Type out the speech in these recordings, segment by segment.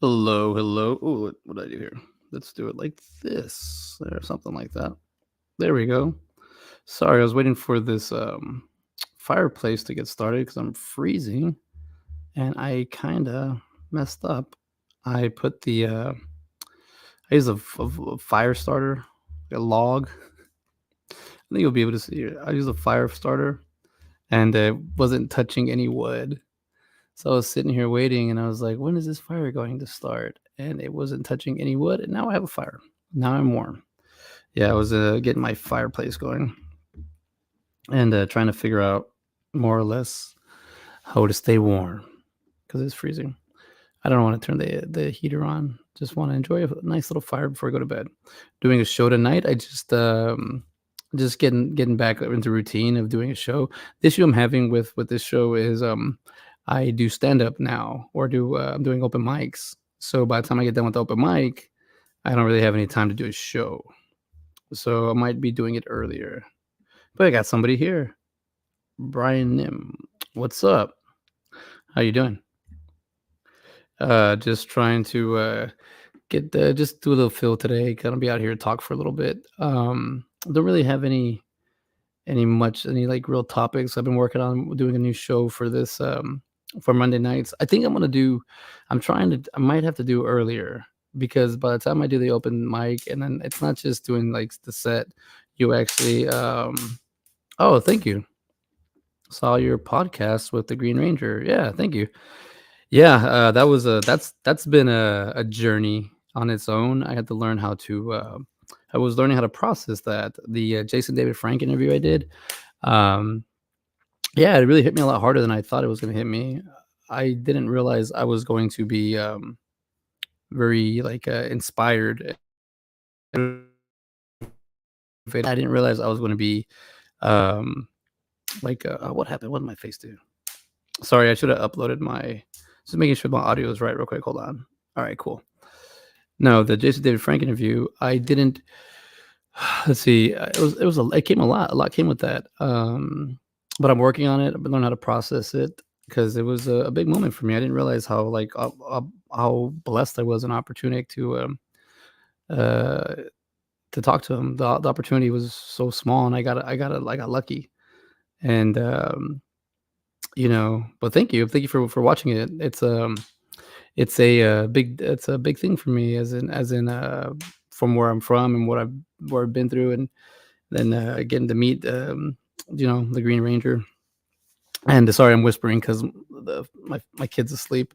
Hello, hello. Oh, what did I do here? Let's do it like this or something like that. There we go. Sorry, I was waiting for this fireplace to get started because I'm freezing and I kind of messed up. I put I use a fire starter, a log. I think you'll be able to see it. I use a fire starter and it wasn't touching any wood. So I was sitting here waiting and I was like, when is this fire going to start? And it wasn't touching any wood. And now I have a fire. Now I'm warm. Yeah, I was getting my fireplace going and trying to figure out more or less how to stay warm because it's freezing. I don't want to turn the heater on. Just want to enjoy a nice little fire before I go to bed. Doing a show tonight. I just getting back into routine of doing a show. The issue I'm having with this show is I do stand up now or do I'm doing open mics. So by the time I get done with the open mic, I don't really have any time to do a show. So I might be doing it earlier. But I got somebody here. Brian Nim. What's up? How you doing? Just trying to get just do a little fill today. Gonna be out here to talk for a little bit. Don't really have any like real topics. I've been working on doing a new show for this for Monday nights. I think I might have to do earlier because by the time I do the open mic and then it's not just doing like the set, you actually oh, thank you. Saw your podcast with the Green Ranger. Yeah, thank you. Yeah, that's been a journey on its own. I had to learn how to. I was learning how to process that. The Jason David Frank interview I did. Um, yeah, it really hit me a lot harder than I thought it was going to hit me. I didn't realize I was going to be very like inspired. I didn't realize I was going to be um, like what happened? What did my face do? Sorry, I should have uploaded my. Just making sure my audio is right, real quick. Hold on. All right, cool. No, the Jason David Frank interview, I didn't. Let's see. It came a lot. A lot came with that. But I'm working on it. I've been learning how to process it because it was a big moment for me. I didn't realize how like how blessed I was an opportunity uh to talk to him. The opportunity was so small, and I got lucky. And but thank you for watching it. It's a big thing for me as in from where I'm from and where I've been through, and then getting to meet the Green Ranger. And sorry, I'm whispering because my kid's asleep.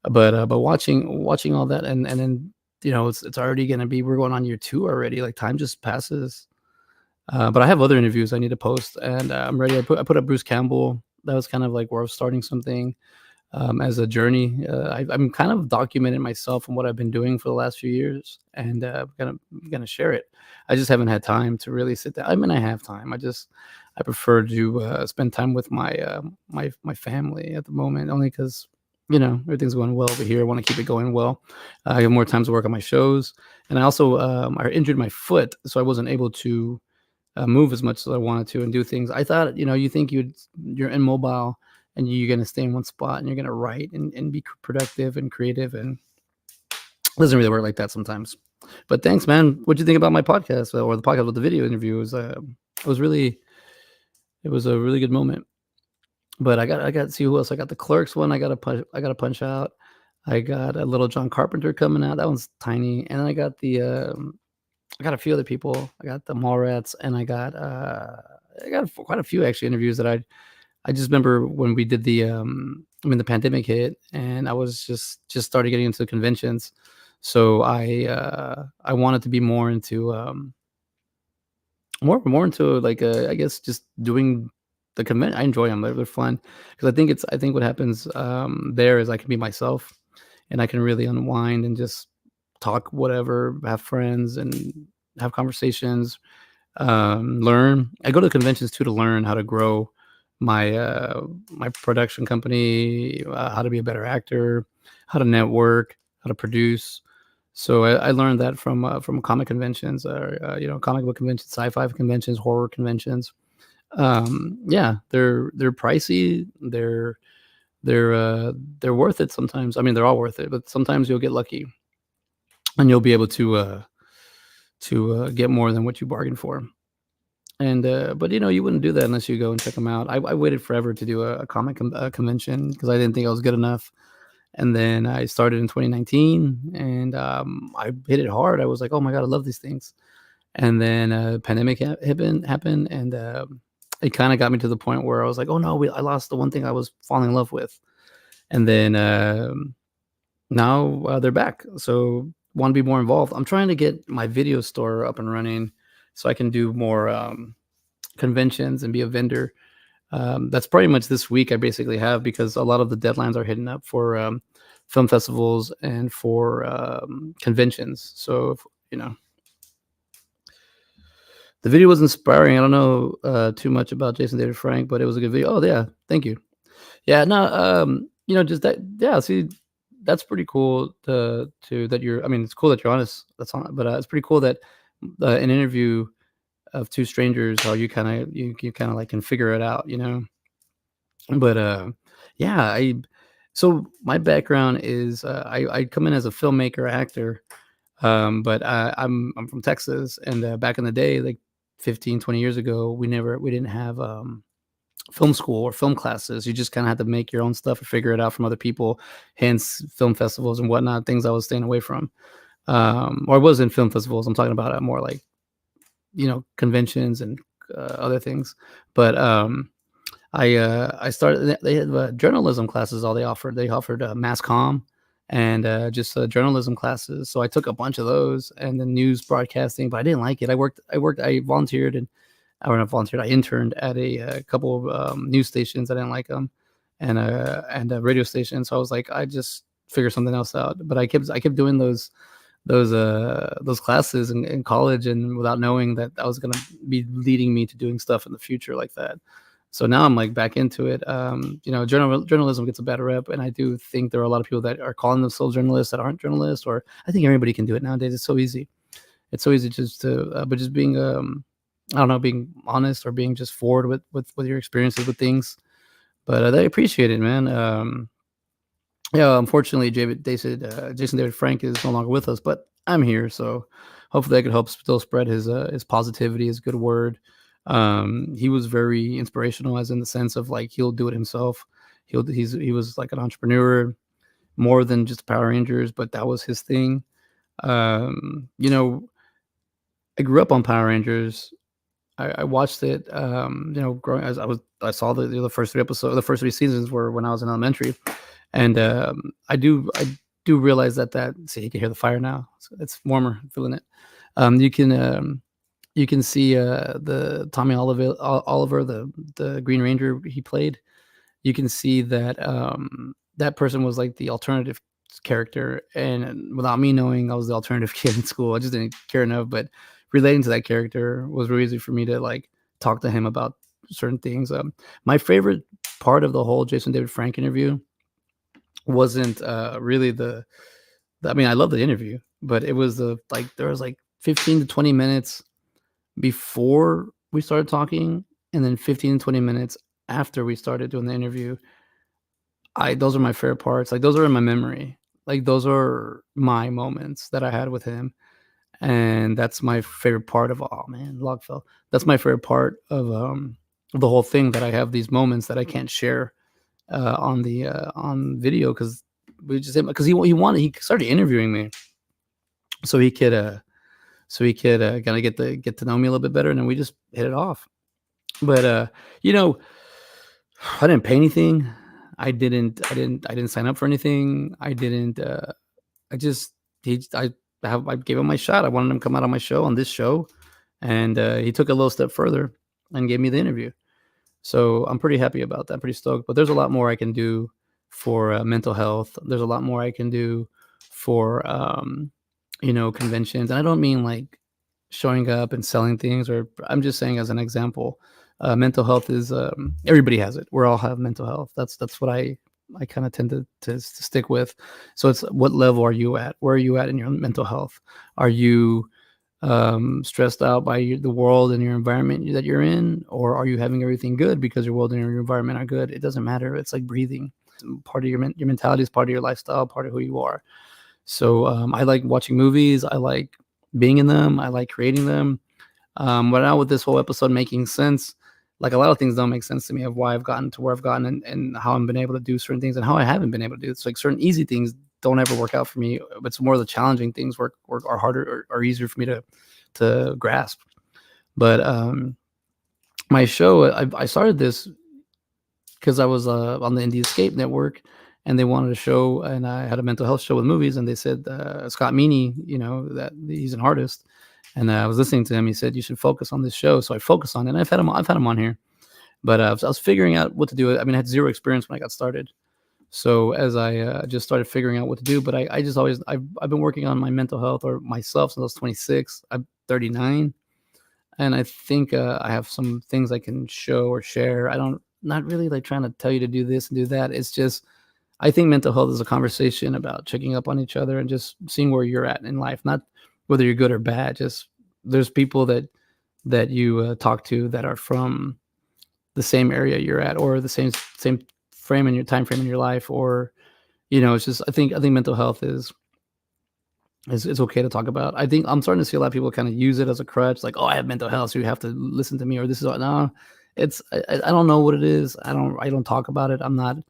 But watching all that, and then it's already gonna be we're going on year 2 already. Like time just passes. But I have other interviews I need to post, and I'm ready. I put up Bruce Campbell. That was kind of like where I was starting something as a journey. I'm kind of documenting myself and what I've been doing for the last few years, and I'm gonna share it. I just haven't had time to really sit down. I mean, I have time. I prefer to spend time with my family at the moment, only because everything's going well over here. I want to keep it going well. I have more time to work on my shows, and I also I injured my foot, so I wasn't able to move as much as I wanted to and do things. I thought, you think you're immobile and you're going to stay in one spot and you're going to write and be productive and creative. And it doesn't really work like that sometimes. But thanks, man. What'd you think about my podcast or the podcast with the video interview? It was a really good moment. But I got to see who else. I got the Clerks one. I got to punch out. I got a little John Carpenter coming out. That one's tiny. And then I got a few other people. I got the Mallrats, and I got quite a few actually interviews that I just remember when we did when the pandemic hit, and I was just started getting into conventions, so I wanted to be more into more into like I guess just doing the convention. I enjoy them; they're fun because I think what happens there is I can be myself, and I can really unwind and just talk whatever, have friends, and have conversations. Learn. I go to conventions too to learn how to grow my production company, how to be a better actor, how to network, how to produce. So I learned that from comic conventions, comic book conventions, sci-fi conventions, horror conventions. Yeah, they're pricey. they're worth it sometimes. I mean, they're all worth it, but sometimes you'll get lucky and you'll be able to get more than what you bargained for. And but you wouldn't do that unless you go and check them out. I waited forever to do a convention because I didn't think I was good enough. And then I started in 2019, and I hit it hard. I was like, oh my god, I love these things. And then pandemic happened, and it kind of got me to the point where I was like, oh no, I lost the one thing I was falling in love with. And then now they're back, so want to be more involved. I'm trying to get my video store up and running so I can do more conventions and be a vendor. That's pretty much this week I basically have, because a lot of the deadlines are hitting up for film festivals and for conventions. So the video was inspiring. I don't know too much about Jason David Frank, but it was a good video. Oh yeah, thank you. Yeah, no, just that. Yeah, see, that's pretty cool. To that you're. I mean, it's cool that you're honest. That's on, but it's pretty cool that an interview of two strangers, how you kind of like can figure it out, But yeah, so my background is I come in as a filmmaker, actor, but I'm from Texas, and back in the day, like 15, 20 years ago, we didn't have film school or film classes. You just kind of had to make your own stuff or figure it out from other people, hence film festivals and whatnot, things I was staying away from. Or I was in film festivals. I'm talking about more like, conventions and other things. But I started. They had journalism classes. All they offered. They offered mass comm and just journalism classes. So I took a bunch of those, and then news broadcasting. But I didn't like it. I volunteered, and or not volunteered. I interned at a couple of news stations. I didn't like them, and a radio station. So I was like, I just figure something else out. But I kept doing those classes in college, and without knowing that I was going to be leading me to doing stuff in the future like that. So now I'm like back into it. Journalism gets a bad rep, and I do think there are a lot of people that are calling themselves journalists that aren't journalists. Or I think everybody can do it nowadays. It's so easy. It's so easy just to, but just being I don't know, being honest or being just forward with your experiences with things. But they appreciate it, man. Yeah, unfortunately, Jason David Frank is no longer with us, but I'm here, so hopefully I could help still spread his positivity, his good word. He was very inspirational, as in the sense of like he'll do it himself. He was like an entrepreneur, more than just Power Rangers, but that was his thing. Um, you know, I grew up on Power Rangers. I watched it. Growing as I saw the first three episodes, the first three seasons were when I was in elementary. And I do realize that see, you can hear the fire now. It's warmer, I'm feeling it. You can see the Tommy Oliver, the Green Ranger he played. You can see that that person was like the alternative character, and without me knowing, I was the alternative kid in school. I just didn't care enough, but relating to that character was really easy for me to like talk to him about certain things. My favorite part of the whole Jason David Frank interview wasn't really I mean, I love the interview, but it was there was like 15 to 20 minutes before we started talking, and then 15 to 20 minutes after we started doing the interview. Those are my favorite parts. Like, those are in my memory. Like, those are my moments that I had with him. And that's my favorite part of, oh man, log fell. That's my favorite part of the whole thing, that I have these moments that I can't share on video, because he started interviewing me so he could kind of get to know me a little bit better, and then we just hit it off. But you know, I didn't pay anything. I didn't sign up for anything. I didn't. I just I gave him my shot. I wanted him to come out on my show, on this show, and he took a little step further and gave me the interview. So I'm pretty happy about that. Pretty stoked. But there's a lot more I can do for mental health. There's a lot more I can do for conventions, and I don't mean like showing up and selling things, or I'm just saying as an example. Mental health is everybody has it. We all have mental health. That's what I kind of tend to stick with. So it's, what level are you at? Where are you at in your mental health? Are you stressed out by the world and your environment that you're in, or are you having everything good because your world and your environment are good? It doesn't matter. It's like breathing. part of your mentality is part of your lifestyle, part of who you are. So I like watching movies. I like being in them. I like creating them. But now with this whole episode making sense, like a lot of things don't make sense to me of why I've gotten to where I've gotten, and how I've been able to do certain things and how I haven't been able to do it. It's like certain easy things don't ever work out for me. But it's more the challenging things work are harder or easier for me to grasp. But my show, I started this because I was on the Indie Escape Network, and they wanted a show, and I had a mental health show with movies, and they said Scott Meany, that he's an artist, and I was listening to him. He said you should focus on this show, so I focused on it. And I've had him on here, but I was figuring out what to do. I mean, I had zero experience when I got started, so as I just started figuring out what to do, but I just always I've been working on my mental health or myself since I was 26. I'm 39. And I think I have some things I can show or share. Not really like trying to tell you to do this and do that. It's just, I think mental health is a conversation about checking up on each other and just seeing where you're at in life, not whether you're good or bad. Just there's people that you talk to that are from the same area you're at, or the same frame in your time frame in your life, or it's just I think mental health is it's okay to talk about. I think I'm starting to see a lot of people kind of use it as a crutch, like, oh, I have mental health, so you have to listen to me, or this is no. I don't know what it is. I don't talk about it. I'm not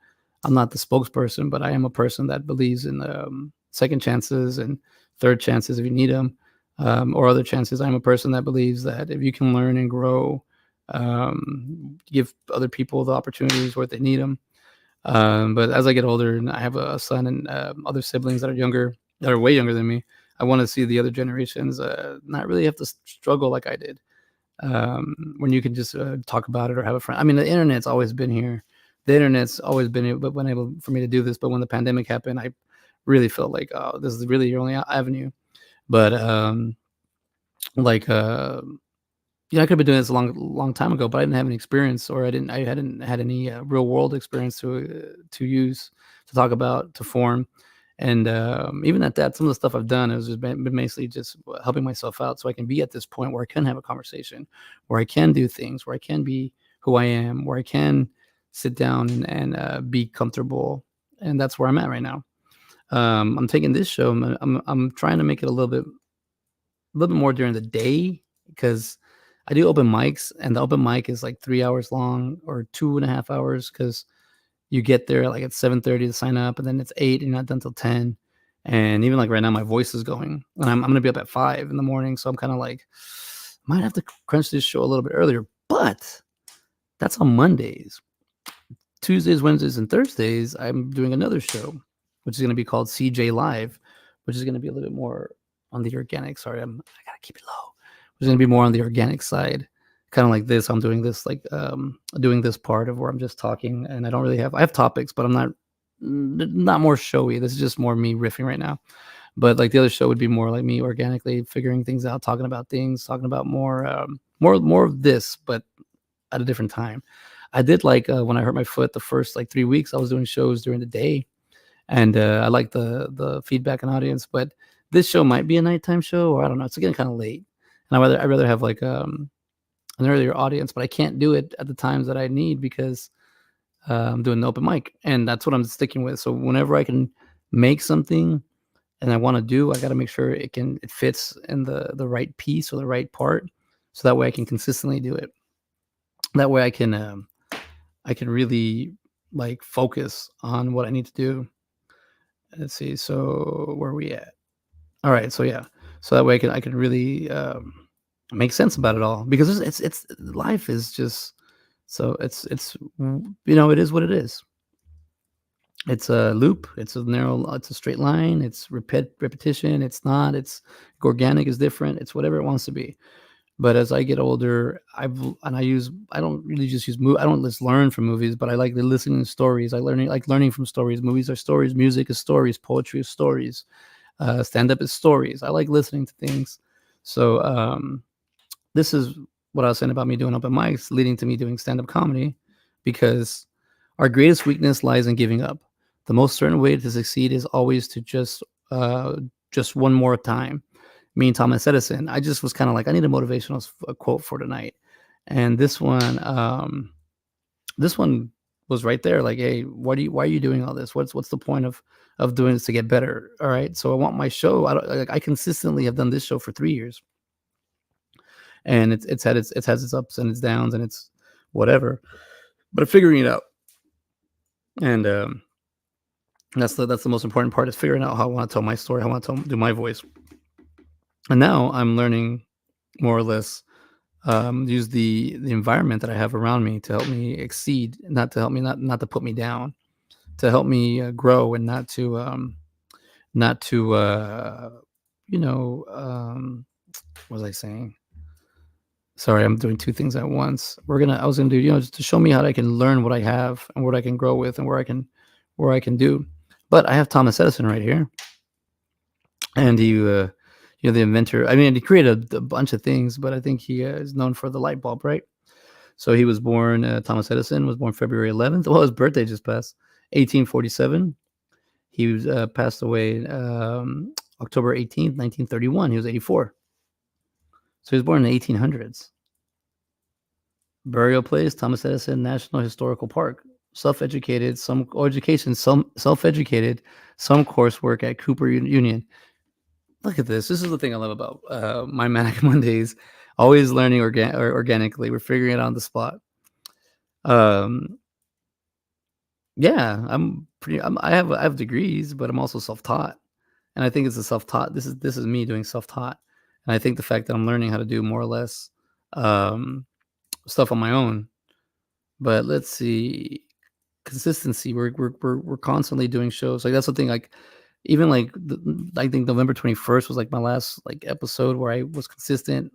the spokesperson, but I am a person that believes in second chances and third chances if you need them, or other chances. I'm a person that believes that if you can learn and grow, give other people the opportunities where they need them. But as I get older and I have a son and other siblings that are way younger than me, I want to see the other generations not really have to struggle like I did. When you can just talk about it or have a friend. I mean, the internet's always been here. The internet's always been able for me to do this. But when the pandemic happened, I really felt like, oh, this is really your only avenue. But like I could have been doing this a long time ago, but I didn't have any experience, or I hadn't had any real world experience to use, to talk about, to form. And even at that, some of the stuff I've done has just been basically just helping myself out, so I can be at this point where I can have a conversation, where I can do things, where I can be who I am, where I can sit down and be comfortable. And that's where I'm at right now. I'm taking this show. I'm trying to make it a little bit more during the day, because I do open mics, and the open mic is like 3 hours long or 2.5 hours, because you get there like at 7:30 to sign up, and then it's 8 and you're not done till 10. And even like right now, my voice is going, and I'm gonna be up at 5 in the morning. So I'm kind of like, might have to crunch this show a little bit earlier, but that's on Mondays. Tuesdays, Wednesdays, and Thursdays, I'm doing another show, which is gonna be called CJ Live, which is gonna be a little bit more on the organic. Sorry, I gotta keep it low. Which is gonna be more on the organic side. Kind of like this. I'm doing this doing this part of where I'm just talking, and I have topics, but I'm not more showy. This is just more me riffing right now. But like the other show would be more like me organically figuring things out, talking about things, talking about more of this, but at a different time. I did like when I hurt my foot the first like 3 weeks, I was doing shows during the day, and I like the feedback and audience. But this show might be a nighttime show, or I don't know. It's getting kind of late, and I'd rather have like an earlier audience, but I can't do it at the times that I need, because I'm doing the open mic, and that's what I'm sticking with. So whenever I can make something and I want to do, I got to make sure it fits in the right piece or the right part, so that way I can consistently do it. That way I can really like focus on what I need to do. Let's see. So where are we at? All right. So yeah. So that way I can really make sense about it all, because it's life is just so it's it is what it is. It's a loop. It's a straight line. It's repetition. It's not. It's organic is different. It's whatever it wants to be. But as I get older, I don't really just use I don't just learn from movies, but I like listening to stories. I like learning from stories. Movies are stories. Music is stories. Poetry is stories. Stand up is stories. I like listening to things. So this is what I was saying about me doing open mics, leading to me doing stand up comedy, because our greatest weakness lies in giving up. The most certain way to succeed is always to just one more time. Me and Thomas Edison, I just was kind of like, I need a motivational quote for tonight. And this one was right there. Like, hey, why are you doing all this? What's the point of doing this to get better? All right. So I want my show. I don't like I consistently have done this show for 3 years, and it's has its ups and its downs and it's whatever. But I'm figuring it out. And that's the most important part is figuring out how I want to tell my story, how I want to do my voice. And now I'm learning more or less use the environment that I have around me to help me exceed, not to help me not to put me down, to help me grow and not to you know what was I saying? Sorry, I'm doing two things at once. I was gonna do just to show me how I can learn what I have and what I can grow with and where I can do. But I have Thomas Edison right here, and the inventor. I mean, he created a bunch of things, but I think he is known for the light bulb, right? So he was born. Thomas Edison was born February 11th. Well, his birthday just passed, 1847. He was passed away October 18th, 1931. He was 84. So he was born in the 1800s. Burial place: Thomas Edison National Historical Park. Self-educated, some education, some self-educated, some coursework at Cooper Union. Look at this. This is the thing I love about My Manic Mondayz. Always learning organically. We're figuring it out on the spot. Um, yeah, I have degrees, but I'm also self-taught, and I think it's a self-taught. This is me doing self-taught, and I think the fact that I'm learning how to do more or less um, stuff on my own. But let's see, consistency. We're constantly doing shows. Like that's the thing. Like even like I think November 21st was like my last like episode where I was consistent.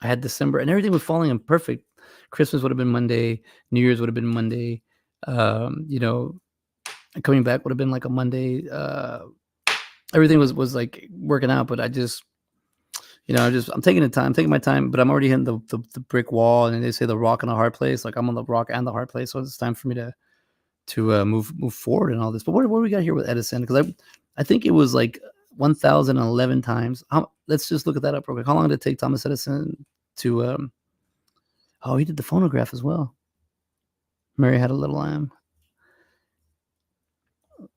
I had December and everything was falling in perfect. Christmas would have been Monday. New Year's would have been Monday. You know, coming back would have been like a Monday. Everything was like working out, but I just, I'm taking the time, I'm taking my time, but I'm already hitting the brick wall. And they say the rock and the hard place. Like I'm on the rock and the hard place, so it's time for me to move forward and all this. But what do we got here with Edison? Because I think it was like 1,011 times. Let's just look at that up real quick. How long did it take Thomas Edison to? Oh, he did the phonograph as well. Mary Had a Little Lamb.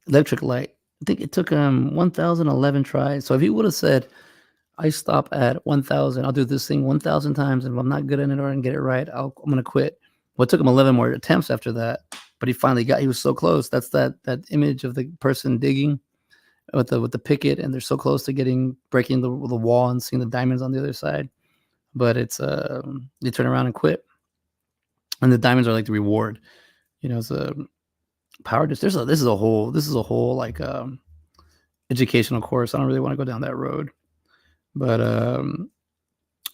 Electric light. I think it took him 1,011 tries. So if he would have said, I stop at 1,000, I'll do this thing 1,000 times, and if I'm not good at it or I can get it right, I'm gonna quit. Well, it took him 11 more attempts after that, but he was so close. That's that image of the person digging with the picket, and they're so close to breaking the wall and seeing the diamonds on the other side. But it's they turn around and quit, and the diamonds are like the reward. It's a power. This is a whole like educational course. I don't really want to go down that road, but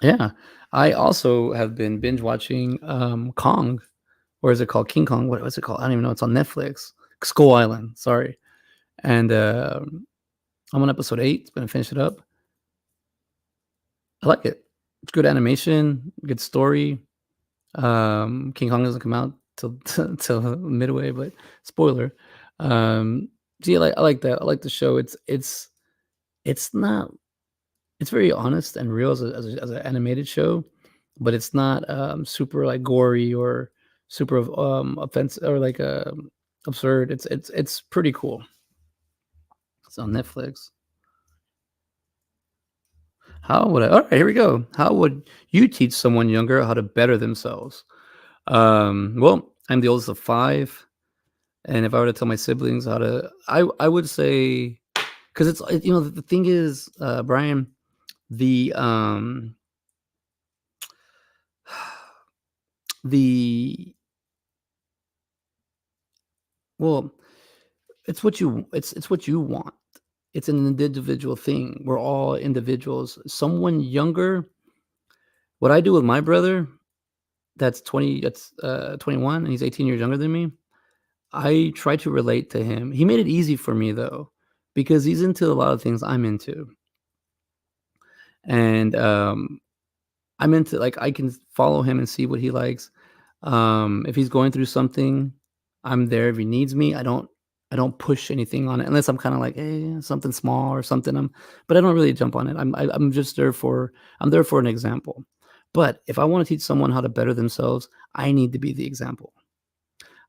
yeah. I also have been binge watching Kong, or is it called King Kong? What's it called? I don't even know. It's on Netflix. Skull Island. Sorry. And I'm on episode 8. It's gonna finish it up. I like it. It's good animation, good story. King Kong doesn't come out till midway, but spoiler. Yeah, I like that. I like the show. It's not. It's very honest and real as an animated show, but it's not super like gory or super offensive or like absurd. It's pretty cool. It's on Netflix. All right, here we go. How would you teach someone younger how to better themselves? Well, I'm the oldest of 5, and if I were to tell my siblings how to, I would say, because the thing is, Brian, the the well, it's what you want. It's an individual thing. We're all individuals. Someone younger. What I do with my brother, that's 21, and he's 18 years younger than me. I try to relate to him. He made it easy for me though, because he's into a lot of things I'm into. And I'm into, like, I can follow him and see what he likes. If he's going through something, I'm there if he needs me. I don't push anything on it unless I'm kind of like, hey, something small or something. But I don't really jump on it. I'm just I'm there for an example. But if I want to teach someone how to better themselves, I need to be the example.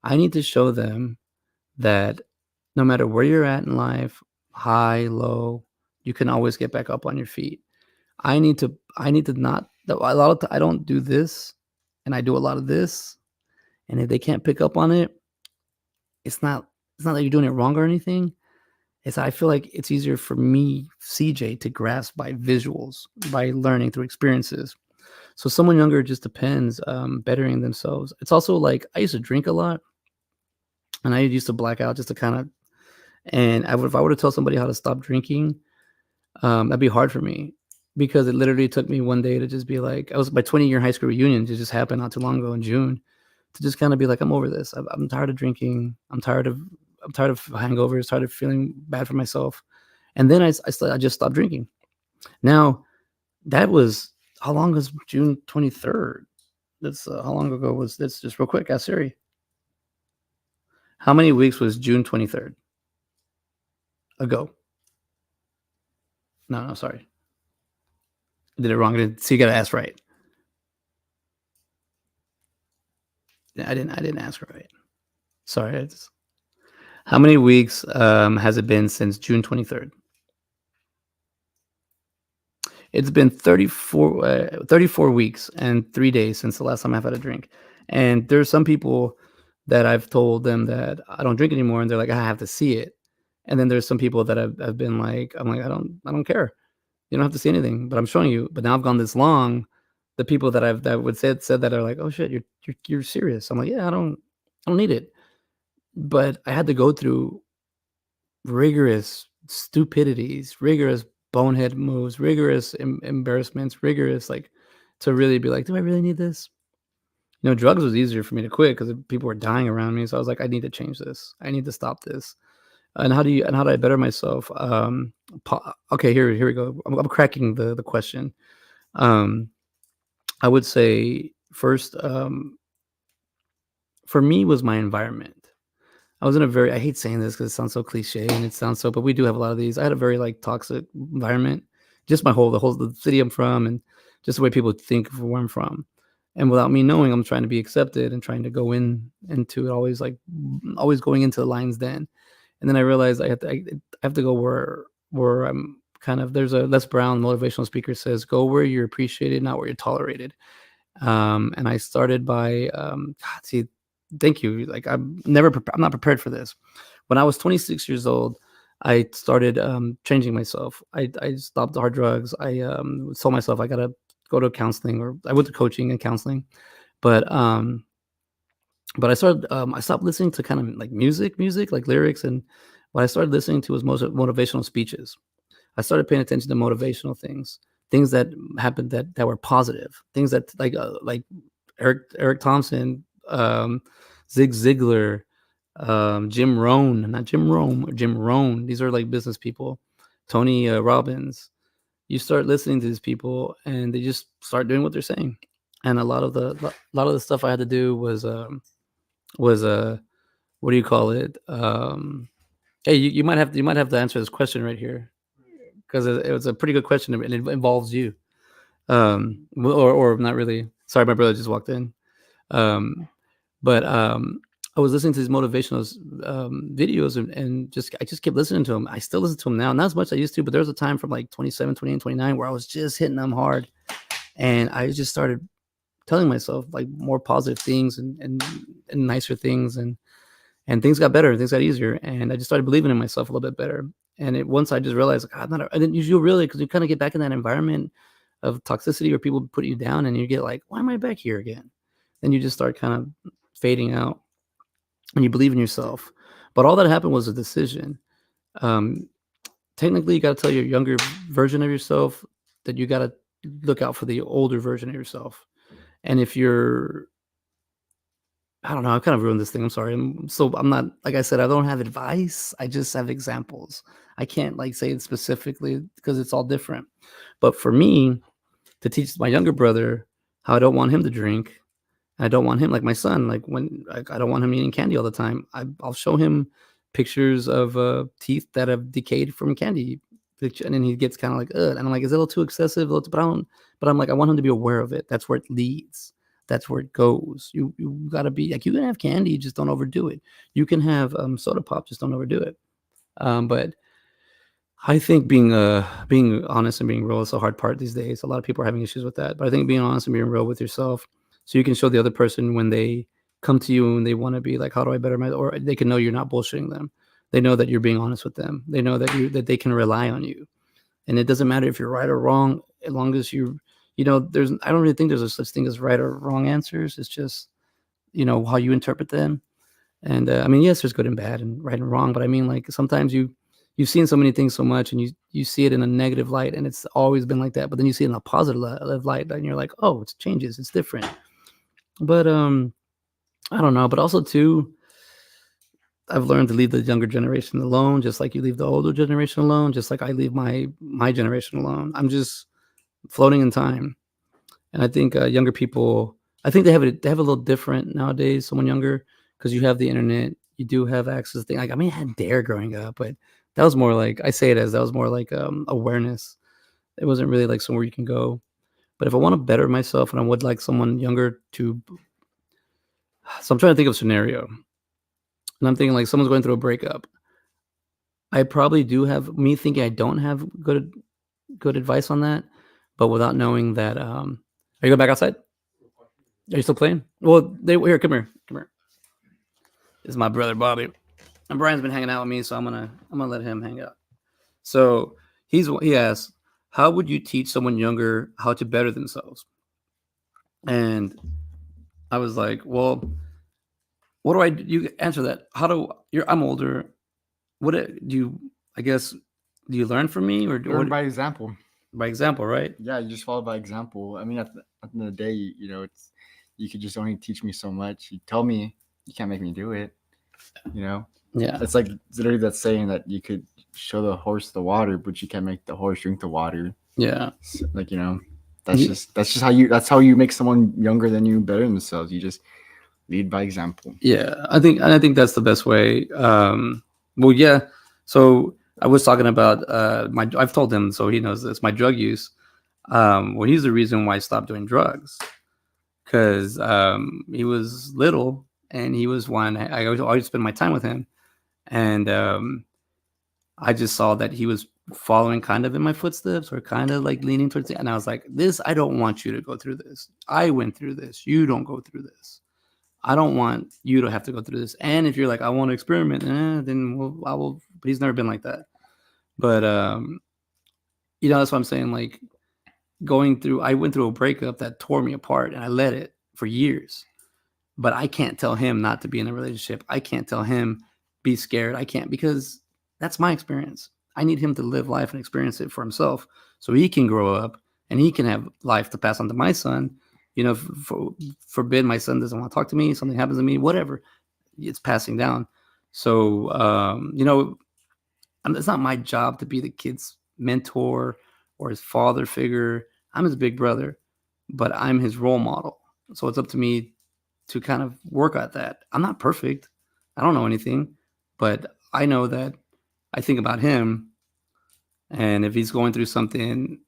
I need to show them that no matter where you're at in life, high, low, you can always get back up on your feet. I need to not a lot of I don't do this, and I do a lot of this, and if they can't pick up on it, it's not it's not that you're doing it wrong or anything. It's I feel like it's easier for me, CJ, to grasp by visuals, by learning through experiences. So someone younger just depends, bettering themselves. It's also like I used to drink a lot, and I used to black out just to kind of. And if I were to tell somebody how to stop drinking, that'd be hard for me because it literally took me one day to just be like, I was my 20-year high school reunion just happened not too long ago in June, to just kind of be like, I'm over this. I'm tired of drinking. I'm tired of hangovers. Tired of feeling bad for myself. And then I just stopped drinking. Now that was how long was June 23rd? That's how long ago was this? Just real quick, ask Siri. How many weeks was June 23rd ago? No, sorry. I did it wrong. So you got to ask right. I didn't ask right. Sorry. How many weeks has it been since June 23rd? It's been 34 weeks and 3 days since the last time I've had a drink. And there's some people that I've told them that I don't drink anymore, and they're like, I have to see it. And then there's some people that I've been like, I'm like, I don't care. You don't have to see anything, but I'm showing you. But now I've gone this long. The people that would said that are like, oh shit, you're serious. I'm like, yeah, I don't need it. But I had to go through rigorous stupidities, rigorous bonehead moves, rigorous embarrassments, rigorous like to really be like, do I really need this? Drugs was easier for me to quit because people were dying around me. So I was like, I need to change this. I need to stop this. And how do I better myself? Okay, here we go. I'm cracking the question. Um, I would say first, for me was my environment. I was in a very I hate saying this because it sounds so cliche and it sounds so, but we do have a lot of these. I had a very like toxic environment, just the city I'm from, and just the way people think of where I'm from. And without me knowing, I'm trying to be accepted and trying to go into it, always going into the lion's den. And then I realized I have to go where I'm kind of. There's a Les Brown motivational speaker says, "Go where you're appreciated, not where you're tolerated." And I started by God, see, thank you. Like I'm not prepared for this. When I was 26 years old, I started changing myself. I stopped hard drugs. I told myself I gotta go to counseling, or I went to coaching and counseling. But I stopped listening to kind of like music like lyrics, and what I started listening to was most motivational speeches. I started paying attention to motivational things that happened that were positive, things that like Eric Thompson, Zig Ziglar, Jim Rohn, not Jim Rome, Jim Rohn. These are like business people. Tony Robbins. You start listening to these people, and they just start doing what they're saying. And a lot of the stuff I had to do was what do you call it? Hey, you might have to answer this question right here because it was a pretty good question and it involves you. Or not really. Sorry, my brother just walked in. Um, but I was listening to these motivational videos, and I just kept listening to them. I still listen to them now, not as much as I used to, but there was a time from like 27, 28, 29 where I was just hitting them hard, and I just started telling myself like more positive things and nicer things, and things got better, things got easier, and I just started believing in myself a little bit better. And once I just realized, like, I'm not, I didn't usually really, because you kind of get back in that environment of toxicity where people put you down, and you get like, why am I back here again? Then you just start kind of fading out, and you believe in yourself. But all that happened was a decision. Um, Technically, you got to tell your younger version of yourself that you got to look out for the older version of yourself. And if you're I don't know. I kind of ruined this thing. I'm sorry. I'm not, like I said, I don't have advice. I just have examples. I can't like say it specifically because it's all different. But for me to teach my younger brother how I don't want him to drink, I don't want him like my son, like I don't want him eating candy all the time. I'll show him pictures of teeth that have decayed from candy. And then he gets kind of like, ugh. And I'm like, is it a little too excessive? But I'm like, I want him to be aware of it. That's where it leads. that's where it goes. You gotta be like, you can have candy, just don't overdo it. You can have soda pop, just don't overdo it. But I think being honest and being real is the hard part these days. A lot of people are having issues with that. But I think being honest and being real with yourself, so you can show the other person when they come to you and they want to be like, how do I better my, or they can know you're not bullshitting them. They know that you're being honest with them. They know that they can rely on you. And it doesn't matter if you're right or wrong, as long as there's I don't really think there's a such thing as right or wrong answers. It's just, how you interpret them. And I mean, yes, there's good and bad and right and wrong, but I mean, like, sometimes you've seen so many things so much, and you see it in a negative light, and it's always been like that. But then you see it in a positive light, and you're like, oh, it changes, it's different. But I don't know. But also too, I've learned to leave the younger generation alone, just like you leave the older generation alone, just like I leave my generation alone. I'm just floating in time. And I think younger people, I think they have a little different nowadays. Someone younger, because you have the internet, you do have access to things. Like, I mean, I had Dare growing up, but that was more like, I say it as, that was more like awareness. It wasn't really like somewhere you can go. But if I want to better myself, and I would like someone younger to, so I'm trying to think of a scenario, and I'm thinking like someone's going through a breakup. I probably do have, me thinking I don't have good advice on that, but without knowing that. Are you going back outside? Are you still playing? Well, here. Come here. This is my brother Bobby, and Brian's been hanging out with me, so I'm gonna let him hang out. So he asked, how would you teach someone younger how to better themselves? And I was like, well, what do I do? You answer that. I'm older. What do you? I guess, do you learn from me, or Learn by example. by example, right? Yeah, you just follow by example. I mean, at the end of the day, it's you could just only teach me so much. You tell me, you can't make me do it. Yeah. It's like literally that saying that you could show the horse the water, but you can't make the horse drink the water. Yeah. So, that's how you make someone younger than you better themselves. You just lead by example. Yeah, I think that's the best way. Well, yeah. So I was talking about I've told him, so he knows this, my drug use. Well, he's the reason why I stopped doing drugs, because he was little, and he was one I always spend my time with him, and I just saw that he was following kind of in my footsteps, or kind of like leaning towards it, and I was like, this, I don't want you to go through this. I went through this. You don't go through this. I don't want you to have to go through this. And if you're like, I want to experiment, then I will. But he's never been like that. But that's what I'm saying. Like, I went through a breakup that tore me apart, and I let it for years. But I can't tell him not to be in a relationship. I can't tell him be scared. I can't, because that's my experience. I need him to live life and experience it for himself, so he can grow up and he can have life to pass on to my son. Forbid my son doesn't want to talk to me, something happens to me, whatever, it's passing down. So it's not my job to be the kid's mentor or his father figure. I'm his big brother, but I'm his role model. So it's up to me to kind of work at that. I'm not perfect. I don't know anything, but I know that I think about him, and if he's going through something,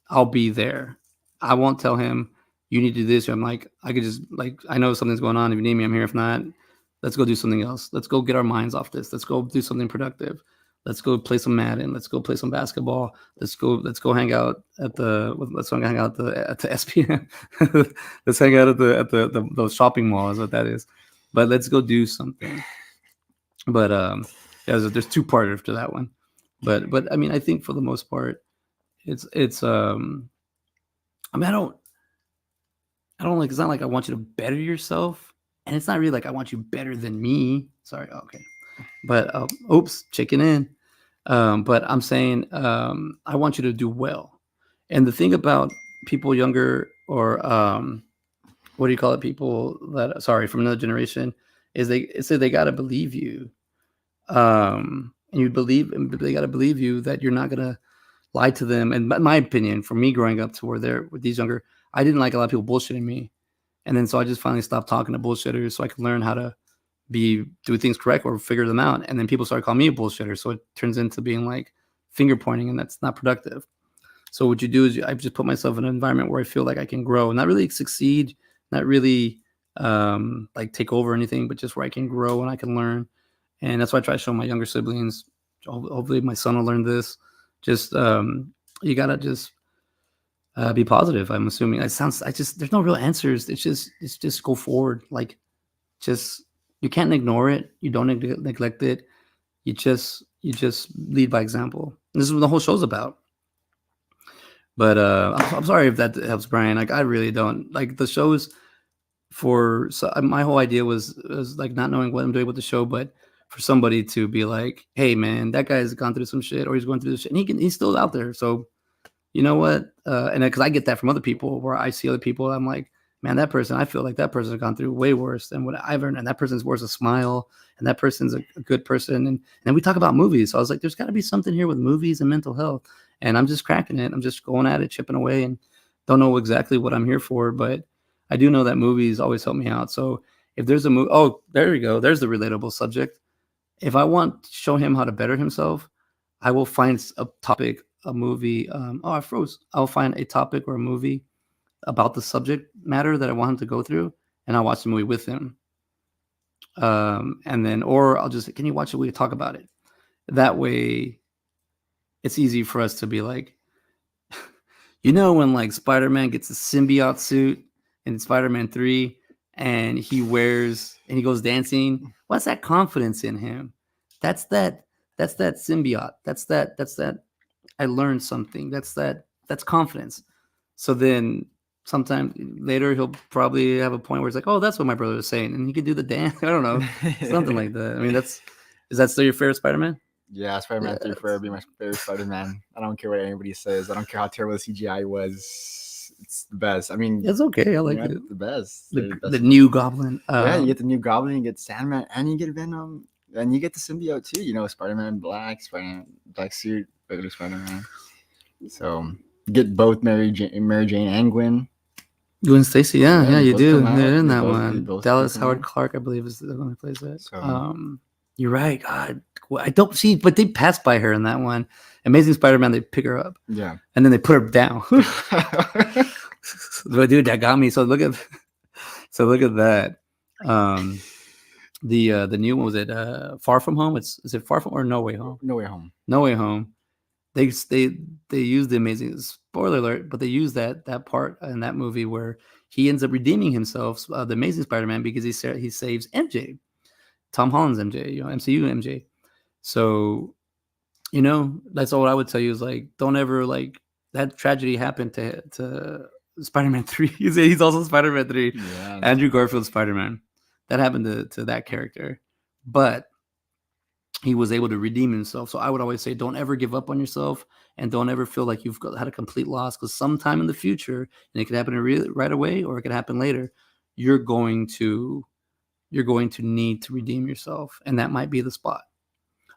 I'll be there. I won't tell him, you need to do this. I'm like, I could just, like, I know something's going on. If you need me, I'm here. If not, let's go do something else. Let's go get our minds off this. Let's go do something productive. Let's go play some Madden. Let's go play some basketball. Let's go hang out at the SPM. Let's hang out at the shopping mall is what that is. But let's go do something. But there's two parters to that one. But I mean, I think for the most part, it's I mean, I don't like, it's not like I want you to better yourself, and it's not really like I want you better than me. Sorry. Okay. But oops, chicken in. But I'm saying, I want you to do well. And the thing about people younger, or what do you call it? People that, sorry, from another generation, is they say they got to believe you. And they got to believe you that you're not going to lie to them. And my opinion, for me growing up to where they're with these younger, I didn't like a lot of people bullshitting me. And then so I just finally stopped talking to bullshitters so I could learn how to do things correct or figure them out. And then people started calling me a bullshitter. So it turns into being like finger pointing, and that's not productive. So what you do is I just put myself in an environment where I feel like I can grow, not really succeed, not really like take over anything, but just where I can grow and I can learn. And that's why I try to show my younger siblings. Hopefully, my son will learn this. Just you gotta just be positive. I'm assuming it sounds. I just there's no real answers. It's just go forward. Like just you can't ignore it. You don't neglect it. You just lead by example. And this is what the whole show's about. But I'm sorry if that helps, Brian. Like I really don't like the shows for. So my whole idea was like not knowing what I'm doing with the show, but for somebody to be like, "Hey, man, that guy's gone through some shit, or he's going through this shit, and he's still out there." So you know what? And because I get that from other people, where I see other people, I'm like, man, that person, I feel like that person has gone through way worse than what I've earned, and that person's worth a smile, and that person's a good person, and then we talk about movies. So I was like, there's got to be something here with movies and mental health, and I'm just cracking it. I'm just going at it, chipping away, and don't know exactly what I'm here for, but I do know that movies always help me out. So if there's a movie, oh, there we go. There's the relatable subject. If I want to show him how to better himself, I will find a topic, a movie. Oh, I froze. I'll find a topic or a movie about the subject matter that I want him to go through, and I'll watch the movie with him. And then, or I'll just, can you watch it? We talk about it. That way, it's easy for us to be like, when like Spider-Man gets a symbiote suit in Spider-Man 3 and he wears and he goes dancing, what's that confidence in him? That's that symbiote. That's that I learned something. That's confidence. So then sometime later he'll probably have a point where it's like, oh, that's what my brother was saying, and he could do the dance. I don't know, something like that. I mean, is that still your favorite Spider-Man? Yeah, Spider-Man 3 forever be my favorite Spider-Man. I don't care what anybody says. I don't care how terrible the CGI was. It's the best. I mean, it's okay. I like it. The best. The new Goblin. Yeah, you get the new Goblin, you get Sandman, and you get Venom, and you get the symbiote too. Spider-Man Black, Spider-Man Black suit, regular Spider-Man. So you get both Mary Jane and Gwen. Gwen Stacy, yeah, you do. They're in that one. Dallas Howard out. Clark, I believe, is the one who plays that. So, you're right. God, I don't see, but they pass by her in that one. Amazing Spider-Man, they pick her up. Yeah. And then they put her down. But dude, that got me. So look at that. The new one, was it Far From Home? Is it Far From or No Way Home? No Way Home. No Way Home. They used the amazing, spoiler alert, but they used that part in that movie where he ends up redeeming himself, the Amazing Spider-Man, because he saves MJ, Tom Holland's MJ, MCU MJ. So, that's all I would tell you is like, don't ever like that tragedy happened to Spider-Man 3. He's also Spider-Man 3. Yeah. Andrew Garfield's Spider-Man. That happened to that character, but he was able to redeem himself. So I would always say, don't ever give up on yourself, and don't ever feel like you've had a complete loss, because sometime in the future, and it could happen right away, or it could happen later, you're going to need to redeem yourself, and that might be the spot.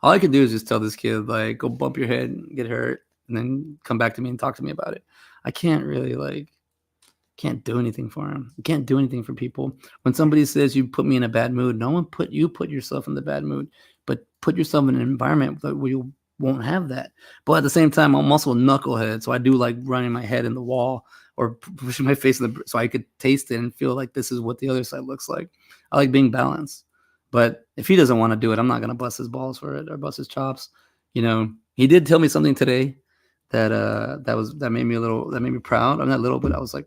All I could do is just tell this kid, like, go bump your head and get hurt, and then come back to me and talk to me about it. I can't really can't do anything for him. You can't do anything for people. When somebody says you put me in a bad mood, no one put yourself in the bad mood, but put yourself in an environment where you won't have that. But at the same time, I'm also a knucklehead, so I do like running my head in the wall or pushing my face in so I could taste it and feel like this is what the other side looks like. I like being balanced. But if he doesn't want to do it, I'm not gonna bust his balls for it or bust his chops. He did tell me something today that made me proud. I'm not little, but I was like,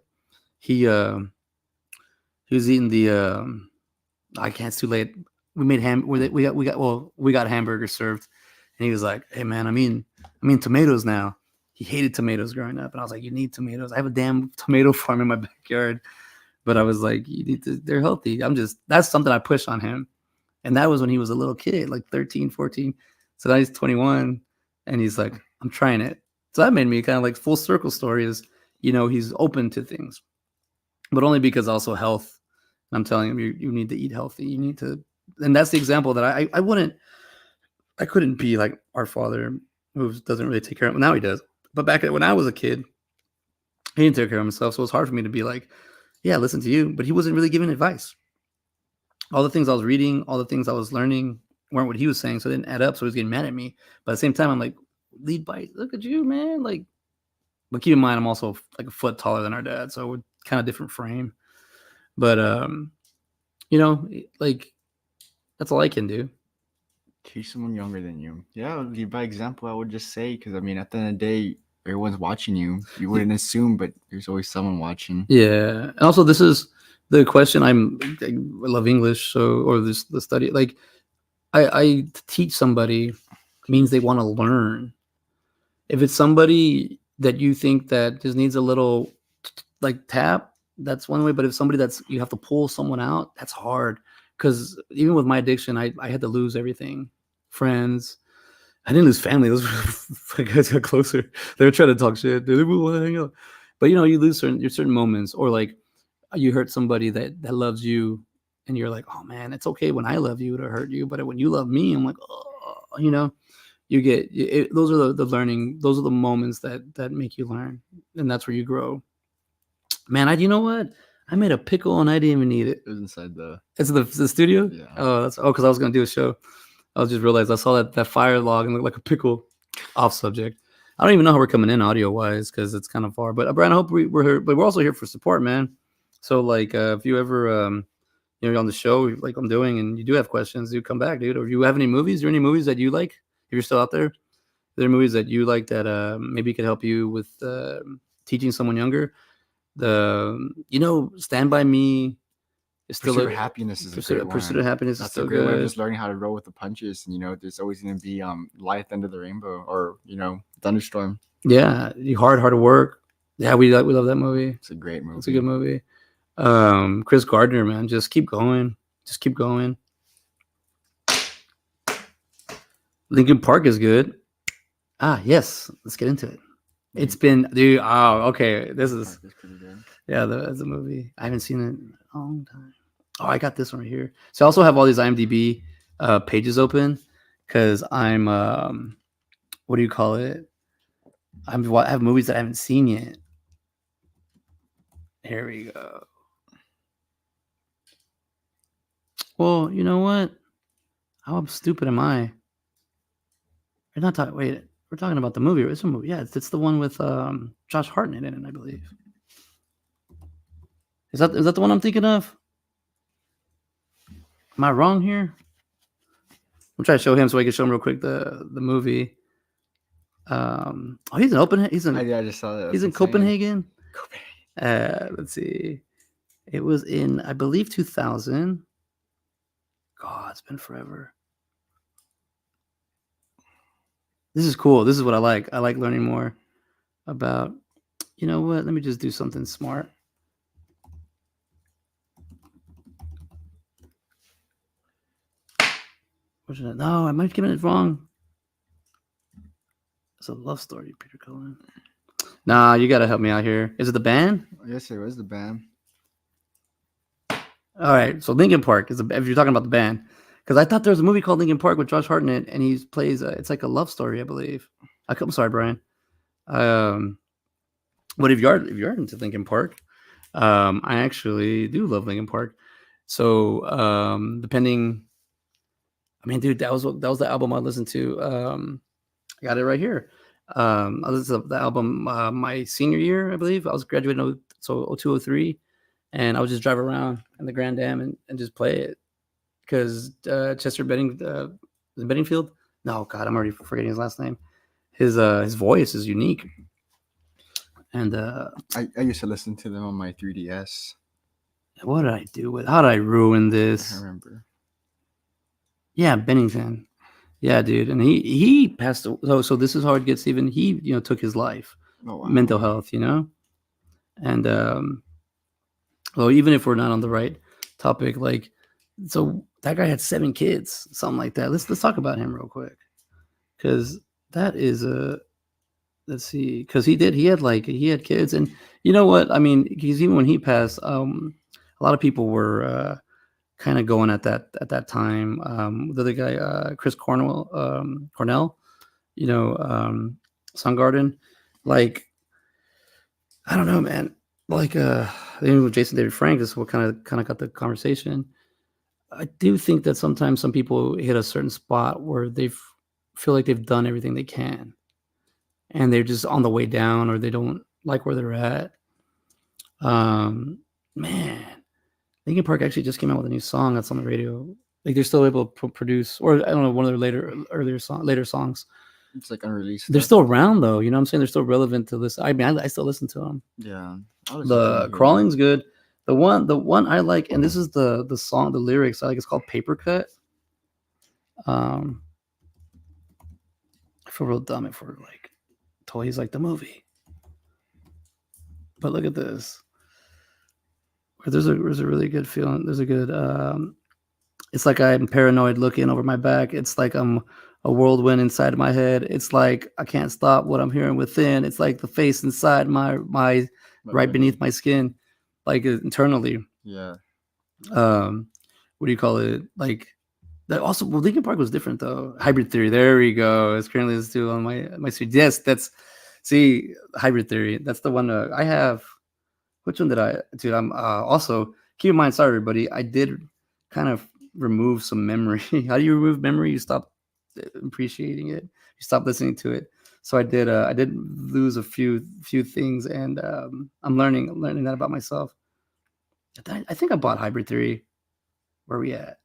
he was eating the I can't, it's too late. We made we got hamburgers served, and he was like, hey man, I mean tomatoes now. He hated tomatoes growing up, and I was like, you need tomatoes. I have a damn tomato farm in my backyard. But I was like, they're healthy. That's something I push on him. And that was when he was a little kid, like 13, 14. So now he's 21, and he's like, I'm trying it. So that made me kind of like full circle story is, he's open to things, but only because also health. And I'm telling him, you need to eat healthy. You need to, and that's the example that I couldn't be like our father, who doesn't really take care of him. Now he does. But back when I was a kid, he didn't take care of himself. So it's hard for me to be like, yeah, listen to you. But he wasn't really giving advice. All the things I was reading, all the things I was learning weren't what he was saying. So it didn't add up. So he was getting mad at me. But at the same time, I'm like, lead by, look at you, man. Like, but keep in mind, I'm also like a foot taller than our dad. So we're kind of different frame. But like that's all I can do. Teach someone younger than you. Yeah, lead by example. I would just say, because I mean, at the end of the day, everyone's watching you. You wouldn't assume, but there's always someone watching. Yeah, and also this is the question. I love English, so or this the study. Like I teach somebody means they want to learn. If it's somebody that you think that just needs a little like tap, that's one way. But if somebody that's you have to pull someone out, that's hard. Because even with my addiction, I had to lose everything, friends. I didn't lose family. Those guys got closer. They were trying to talk shit. They want to hang out. But you lose certain moments, or like you hurt somebody that loves you, and you're like, oh man, it's okay when I love you to hurt you, but when you love me, I'm like, oh, you get those are the learning. Those are the moments that make you learn, and that's where you grow. Man, you know what? I made a pickle and I didn't even eat it. It was inside the. It's the studio. Yeah. Oh, because I was gonna do a show. I just realized I saw that fire log and looked like a pickle. Off subject. I don't even know how we're coming in audio wise because it's kind of far. But Brian, I hope we're here. But we're also here for support, man. So like, if you ever you're on the show like I'm doing, and you do have questions, do come back, dude. Or if you have any movies, are there any movies that you like? If you're still out there, are there movies that you like that maybe could help you with teaching someone younger? Stand by Me is still Pursuit of Happiness is a great one. Pursuit of Happiness is That's still a great way of good. just learning how to roll with the punches. And there's always going to be light at the end of the rainbow, or thunderstorm. Yeah, hard work. Yeah, we love that movie. It's a great movie. It's a good movie. Chris Gardner, man, just keep going. Just keep going. Lincoln Park is good. Yes, let's get into it. It's been, dude. Oh, okay. This is pretty good. Yeah, that's a movie. I haven't seen it in a long time. Oh, I got this one right here. So I also have all these IMDb pages open because I'm what do you call it? I have movies that I haven't seen yet. Here we go. Well, you know what? How stupid am I? We're not talking. Wait, we're talking about the movie. It's a movie. Yeah, it's the one with Josh Hartnett in it, I believe. Is that the one I'm thinking of? Am I wrong here? I'm trying to show him so I can show him real quick the movie. He's in Open. He's in. I just saw that. He's in Copenhagen. Let's see. It was in, I believe, 2000. God, it's been forever. This is cool. This is what I like. I like learning more about. You know what? Let me just do something smart. No, I might have given it wrong. It's a love story, Peter Cullen. Nah, you gotta help me out here. Is it the band? Yes, it was the band. All right, so Linkin Park is if you're talking about the band, because I thought there was a movie called Linkin Park with Josh Hartnett, and he plays. It's like a love story, I believe. I'm sorry, Brian. But if you're into Linkin Park, I actually do love Linkin Park. So depending, I mean, dude, that was the album I listened to. I got it right here. I listened to the album my senior year, I believe. I was graduating so 0203, and I would just drive around in the Grand Am and just play it because Chester Benningfield. No, God, I'm already forgetting his last name. His voice is unique. And I used to listen to them on my 3DS. What did I do with? How did I ruin this? I remember. Yeah, Bennington. Yeah, dude, and he passed. So this is how it gets even. He took his life, mental health, and well, even if we're not on the right topic, like, so that guy had 7 kids, something like that. Let's talk about him real quick, because that is a. Let's see, because he had kids, and you know what I mean. Because even when he passed, a lot of people were kind of going at that time. The other guy, Chris Cornell, Soundgarden, like, I don't know, man. Like, with Jason David Frank, this is what kind of got the conversation. I do think that sometimes some people hit a certain spot where they feel like they've done everything they can, and they're just on the way down, or they don't like where they're at. Man, Linkin Park actually just came out with a new song that's on the radio. Like they're still able to produce, or I don't know, one of their later songs. It's like unreleased They're stuff. still around though. You know what I'm saying? They're still relevant to listen. I mean, I still listen to them. Yeah, I was just The hear them. crawling's good. The one I like, and this is the song, the lyrics I like. It's called Paper Cut. Um, I feel real dumb if we're like toys like the movie. But look at this. There's a really good feeling. There's a good. It's like I'm paranoid looking over my back. It's like I'm a whirlwind inside my head. It's like I can't stop what I'm hearing within. It's like the face inside my But right really, beneath my skin, like internally. yeah, Um, what do you call it? Like that. Also, well, Linkin Park was different though. Hybrid Theory. There we go. It's currently still on my suite. Yes, that's see Hybrid Theory. That's the one I have. Which one did I? Dude, I'm also keep in mind. Sorry, everybody. I did kind of remove some memory. How do you remove memory? You stop appreciating it. You stop listening to it. So I did. I did lose a few things, and I'm learning that about myself. I think I bought Hybrid Theory. Where are we at?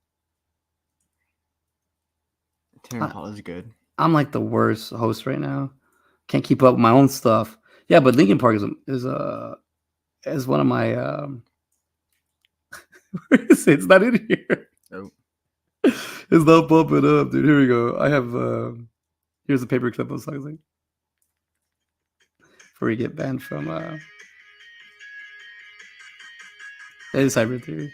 Tame I, Impala is good. I'm like the worst host right now. Can't keep up with my own stuff. Yeah, but Linkin Park is one of my. Where is it? It's not in here. Oh, It's not popping up, dude. Here we go. I have here's a paper clip of something before you get banned from it is Hybrid Theory.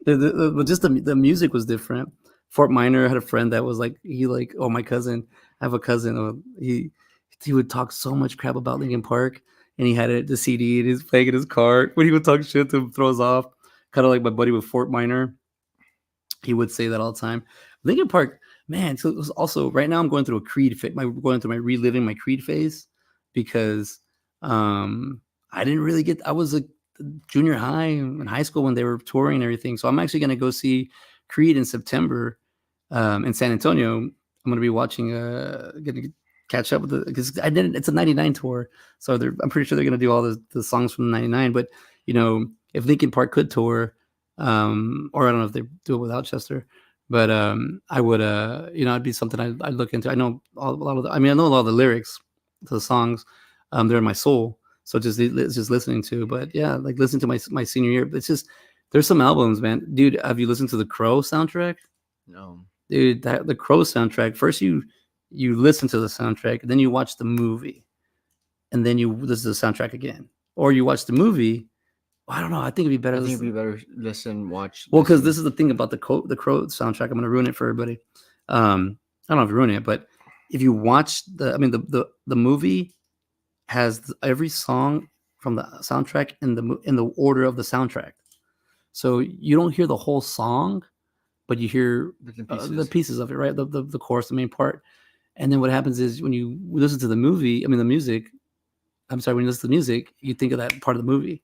But just the music was different. Fort Minor had a friend that was like my cousin. I have a cousin. He would talk so much crap about Linkin Park, and he had the CD and he's playing in his car when he would talk shit to throw us off. Kind of like my buddy with Fort Minor. He would say that all the time. Linkin Park, man. So it was also right now I'm going through a Creed phase. Going through my reliving my Creed phase because I didn't really get. I was a junior high and high school when they were touring and everything. So I'm actually going to go see Creed in September in San Antonio. I'm going to be watching. Going to catch up with the because I didn't. It's a '99 tour, so I'm pretty sure they're going to do all the songs from '99. But you know, if Linkin Park could tour, or I don't know if they do it without Chester, but I would, it'd be something I'd look into. I know a lot of. I mean, I know a lot of the lyrics to the songs. They're in my soul. So just listening to, but yeah, like listening to my senior year. It's just there's some albums, man. Dude, have you listened to the Crow soundtrack? no. Dude, the Crow soundtrack. First you listen to the soundtrack, and then you watch the movie, and then you listen to the soundtrack again, or you watch the movie. I don't know. I think it'd be better. I think it'd be better listen, watch. Well, because listen. this is the thing about the Crow soundtrack. I'm going to ruin it for everybody. I don't know if you ruin it, but if you watch the movie has every song from the soundtrack in the order of the soundtrack. So you don't hear the whole song, but you hear the pieces of it, right? The chorus, the main part. And then what happens is when you listen to the movie, the music, I'm sorry, when you listen to the music, you think of that part of the movie.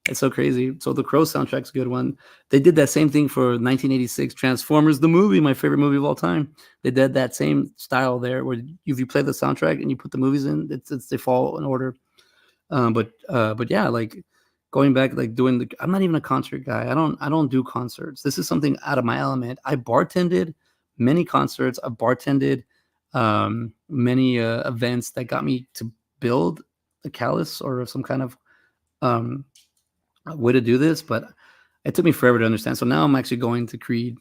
It's so crazy. So the Crow soundtrack's a good one. They did that same thing for 1986 Transformers, the movie, my favorite movie of all time. They did that same style there, where if you play the soundtrack and you put the movies in, they fall in order. But yeah, like going back, like I'm not even a concert guy. I don't do concerts. This is something out of my element. I bartended many concerts. I've bartended many events that got me to build a callus or some kind of way to do this, but it took me forever to understand. So now I'm actually going to Creed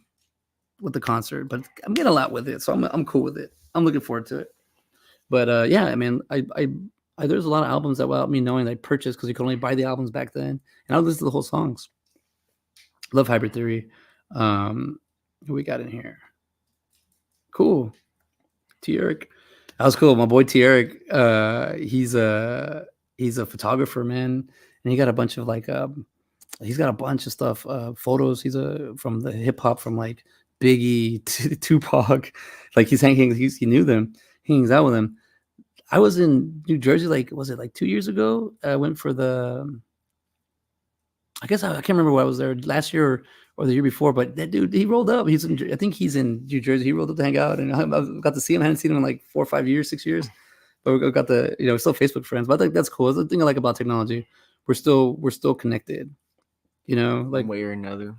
with the concert, but I'm getting a lot with it, so I'm cool with it. I'm looking forward to it. But yeah, I mean, I there's a lot of albums that without me knowing I purchased because you could only buy the albums back then, and I would listen to the whole songs. Love Hybrid Theory. Who we got in here? Cool, T. Eric. That was cool. My boy T. Eric. He's a photographer, man, and he got a bunch of he's got a bunch of stuff, photos. He's from the hip hop, from like Biggie to Tupac. Like he knew them. He hangs out with them. I was in New Jersey, was it like 2 years ago? I went for I guess I can't remember why I was there last year or the year before, but that dude, he rolled up. I think he's in New Jersey. He rolled up to hang out, and I got to see him. I hadn't seen him in like 4 or 5 years, 6 years. But we got still Facebook friends. But I think that's cool. That's the thing I like about technology. we're still connected. You know, one like way or another.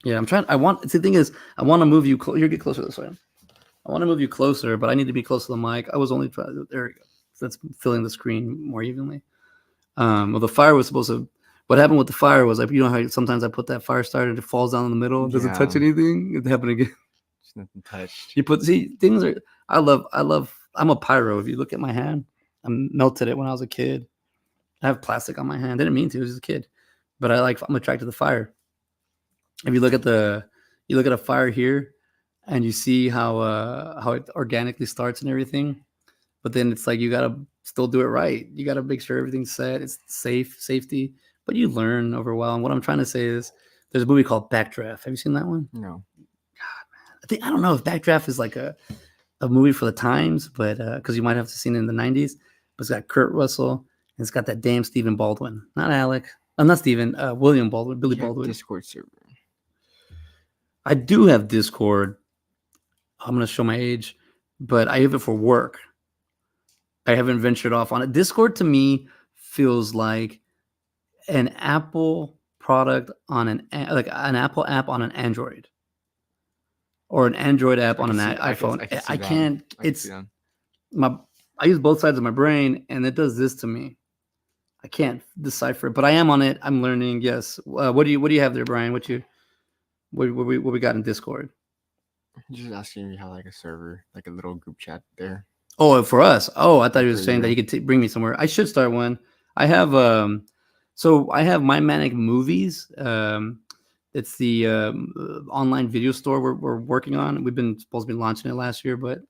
yeah. I'm trying. I want. The thing is, I want to move you. Here, get closer this way. I want to move you closer, but I need to be close to the mic. I was only trying. There we go. So that's filling the screen more evenly. Well, the fire was supposed to. What happened with the fire was like, you know how sometimes I put that fire starter and it falls down in the middle. It doesn't touch Yeah, anything. It happened again. just nothing touched. You put see things are. I love. I'm a pyro. If you look at my hand, I melted it when I was a kid. I have plastic on my hand. I didn't mean to. I was just a kid, but I'm attracted to fire. If you look at a fire here, and you see how it organically starts and everything, but then it's like you gotta still do it right. You gotta make sure everything's set. It's safety, but you learn over a while. And what I'm trying to say is, there's a movie called Backdraft. Have you seen that one? No. I don't know if Backdraft is like a movie for the times, but because you might have seen it in the '90s. But it's got Kurt Russell and it's got that damn Stephen Baldwin, not Alec, not Stephen, William Baldwin, Billy Baldwin. Discord server. I do have Discord. I'm gonna show my age, but I have it for work. I haven't ventured off on it. Discord to me feels like an Apple product on an Apple app on an Android, or an Android app on an iPhone. I can't. It's my. I use both sides of my brain, and it does this to me. I can't decipher it, but I am on it. I'm learning. Yes. What do you have there, Brian? What we got in Discord? Just asking if you have like a server, like a little group chat there. Oh, for us. Oh, I thought you were saying that you could bring me somewhere. I should start one. I have so I have My Manic Mondayz. It's the online video store we're working on. We've been supposed to be launching it last year, but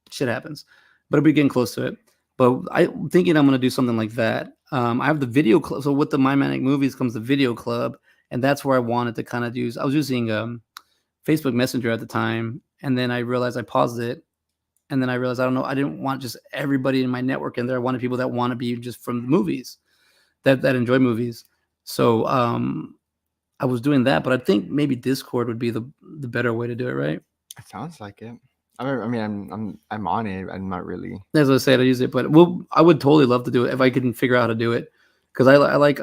shit happens. But we're getting close to it. But I'm thinking I'm going to do something like that. I have the video club. So with the My Manic Mondayz comes the video club, and that's where I wanted to kind of use. I was using Facebook Messenger at the time, and then I realized I paused it, and then I realized I don't know. I didn't want just everybody in my network in there. I wanted people that want to be just from the movies, that enjoy movies. So I was doing that, but I think maybe Discord would be the better way to do it, right? It sounds like it. I mean, I'm on it. I'm not really. As I said, I use it, but I would totally love to do it if I could figure out how to do it, because I like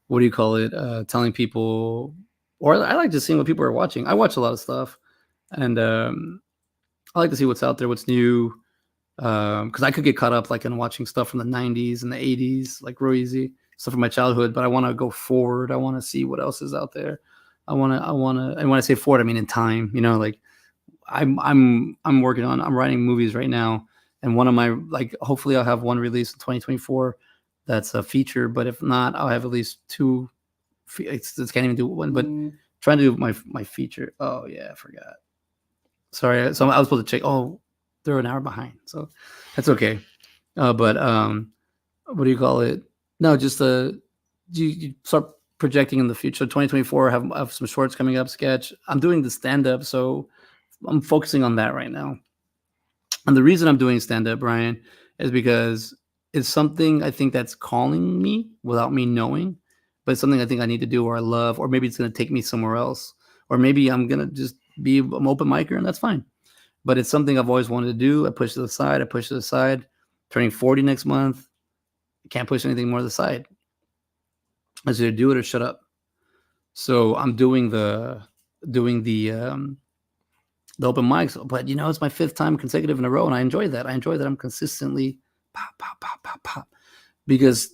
what do you call it? Telling people, or I like just seeing what people are watching. I watch a lot of stuff, and I like to see what's out there, what's new, because I could get caught up like in watching stuff from the '90s and the '80s, like real easy stuff from my childhood. But I want to go forward. I want to see what else is out there. I want to, and when I say forward, I mean in time. You know, like I'm writing movies right now, and one of my hopefully I'll have one released in 2024 that's a feature. But if not, I'll have at least two. It's can't even do one, but trying to do my feature. Oh yeah, I forgot. Sorry, so I was supposed to check. Oh, they're an hour behind, so that's okay. But what do you call it? No, just you start projecting in the future. 2024, I have some shorts coming up. Sketch. I'm doing the stand up, so I'm focusing on that right now. And the reason I'm doing stand up, Brian, is because it's something I think that's calling me without me knowing, but it's something I think I need to do, or I love, or maybe it's going to take me somewhere else, or maybe I'm going to just be an open micer, and that's fine. But it's something I've always wanted to do. I push to the side. Turning 40 next month. I can't push anything more to the side. I either do it or shut up. So I'm doing the open mics, but it's my 5th time consecutive in a row, and I enjoy that. I'm consistently pop, pop, pop, pop, pop, because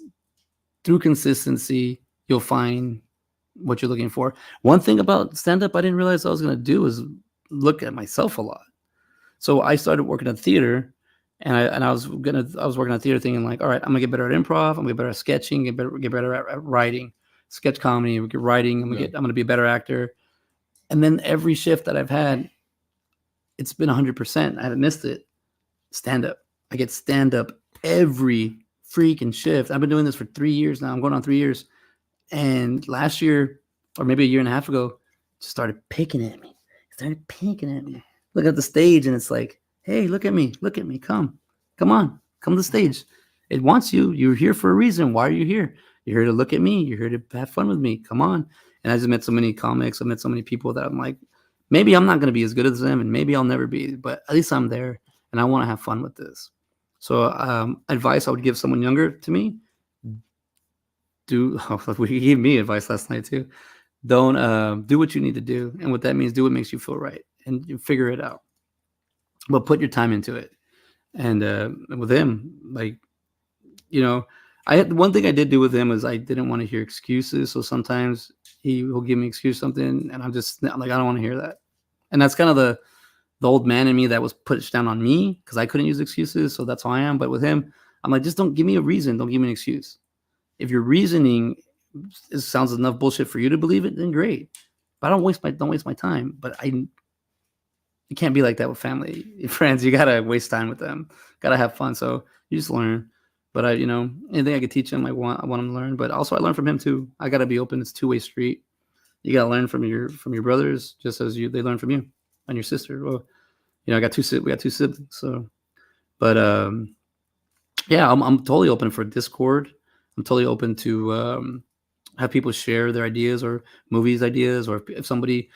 through consistency, you'll find what you're looking for. One thing about stand-up I didn't realize I was going to do is look at myself a lot. So I started working at theater, and I was working at theater thinking like, all right, I'm gonna get better at improv, I'm gonna get better at sketching, get better at writing, sketch comedy, writing. I'm gonna be a better actor. And then every shift that I've had, it's been 100%. I haven't missed it. Stand up. I get stand up every freaking shift. I've been doing this for 3 years now. I'm going on 3 years. And last year, or maybe a year and a half ago, just started picking at me. Look at the stage, and it's like, hey, look at me, come on, come to the stage. It wants you. You're here for a reason. Why are you here? You're here to look at me. You're here to have fun with me. Come on. And I just met so many comics. I met so many people that I'm like, maybe I'm not going to be as good as them, and maybe I'll never be, but at least I'm there, and I want to have fun with this. So advice I would give someone younger to me do. He gave me advice last night too. Don't do what you need to do, and what that means, do what makes you feel right, and you figure it out. But put your time into it. And with him, like, you know, I had one thing I did do with him is I didn't want to hear excuses. So sometimes he will give me excuse something, and I'm like, I don't want to hear that. And that's kind of the old man in me that was pushed down on me because I couldn't use excuses. So that's how I am. But with him, I'm like, just don't give me a reason. Don't give me an excuse. If your reasoning sounds enough bullshit for you to believe it, then great. But don't waste my time. But you can't be like that with family, friends. You gotta waste time with them. Gotta have fun. So you just learn. But anything I could teach him, I want him to learn. But also, I learn from him too. I gotta be open. It's a two-way street. You gotta learn from your brothers, just as they learn from you and your sister. Well, we got two siblings. So, but yeah, I'm totally open for Discord. I'm totally open to have people share their ideas or movies ideas, or if somebody,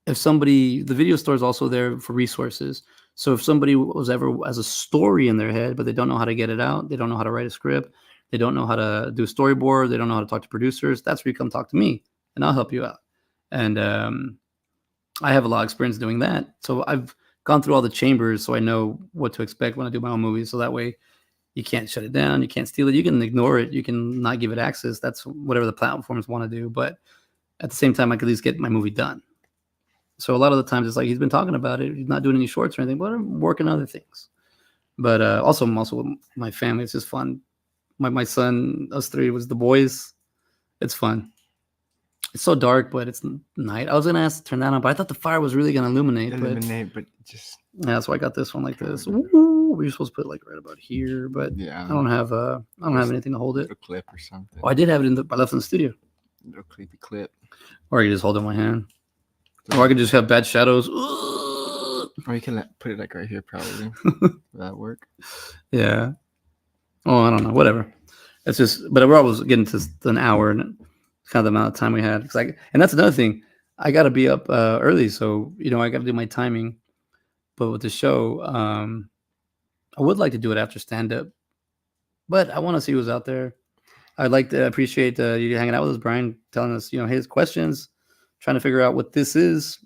the video store is also there for resources. So if somebody has a story in their head, but they don't know how to get it out, they don't know how to write a script, they don't know how to do a storyboard, they don't know how to talk to producers, that's where you come talk to me, and I'll help you out. And I have a lot of experience doing that. So I've gone through all the chambers, so I know what to expect when I do my own movies. So that way, you can't shut it down, you can't steal it, you can ignore it, you can not give it access. That's whatever the platforms want to do. But at the same time, I could at least get my movie done. So a lot of the times it's like he's been talking about it. He's not doing any shorts or anything, but I'm working on other things. But also, I'm also with my family. It's just fun. My son, us three, was the boys. It's fun. It's so dark, but it's night. I was gonna ask to turn that on, but I thought the fire was really gonna illuminate. But just yeah, so I got this one like this. Ooh, we were supposed to put it like right about here, but yeah, I don't have anything to hold it. A clip or something. Oh, I did have it I left in the studio. Little creepy clip. Or I could just hold it in my hand. Or I could just have bad shadows. Or you can put it like right here, probably. That work? Yeah. Oh, I don't know. Whatever. It's just, but we're always getting to an hour, and it's kind of the amount of time we had. And that's another thing. I got to be up early, so I got to do my timing. But with the show, I would like to do it after stand up, but I want to see who's out there. I'd like to appreciate you hanging out with us, Brian, telling us his questions, trying to figure out what this is.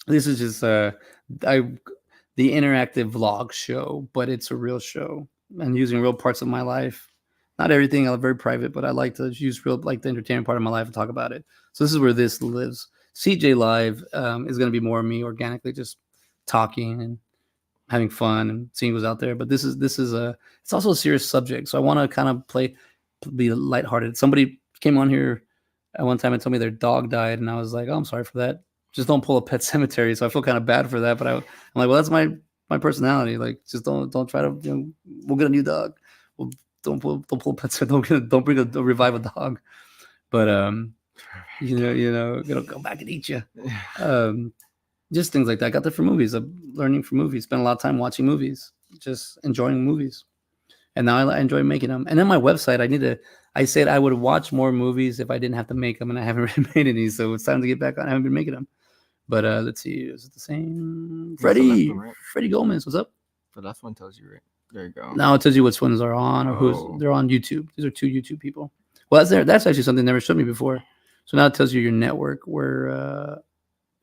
This is just the interactive vlog show, but it's a real show and using real parts of my life. Not everything. I'm very private, but I like to use the entertainment part of my life and talk about it. So this is where this lives. CJ Live is going to be more of me organically, just talking and having fun and seeing who's out there. But this is it's also a serious subject. So I want to kind of be lighthearted. Somebody came on here at one time and told me their dog died, and I was like, oh, I'm sorry for that. Just don't pull a Pet Cemetery. So I feel kind of bad for that. But I'm like, well, that's my personality. Like, just don't try to, we'll get a new dog. Don't pull a Pet Cemetery. Don't bring a revive a dog. But, it'll go back and eat you. Just things like that. I got that for movies. I'm learning from movies. Spent a lot of time watching movies, just enjoying movies. And now I enjoy making them. And then my website, I said I would watch more movies if I didn't have to make them, and I haven't really made any. So it's time to get back on. I haven't been making them. But let's see. Is it the same? Freddie Gomez, what's up? The last one tells you, right? There you go. Now it tells you which ones are on or they're on YouTube. These are 2 YouTube people. Well, that's actually something they never showed me before. So now it tells you your network where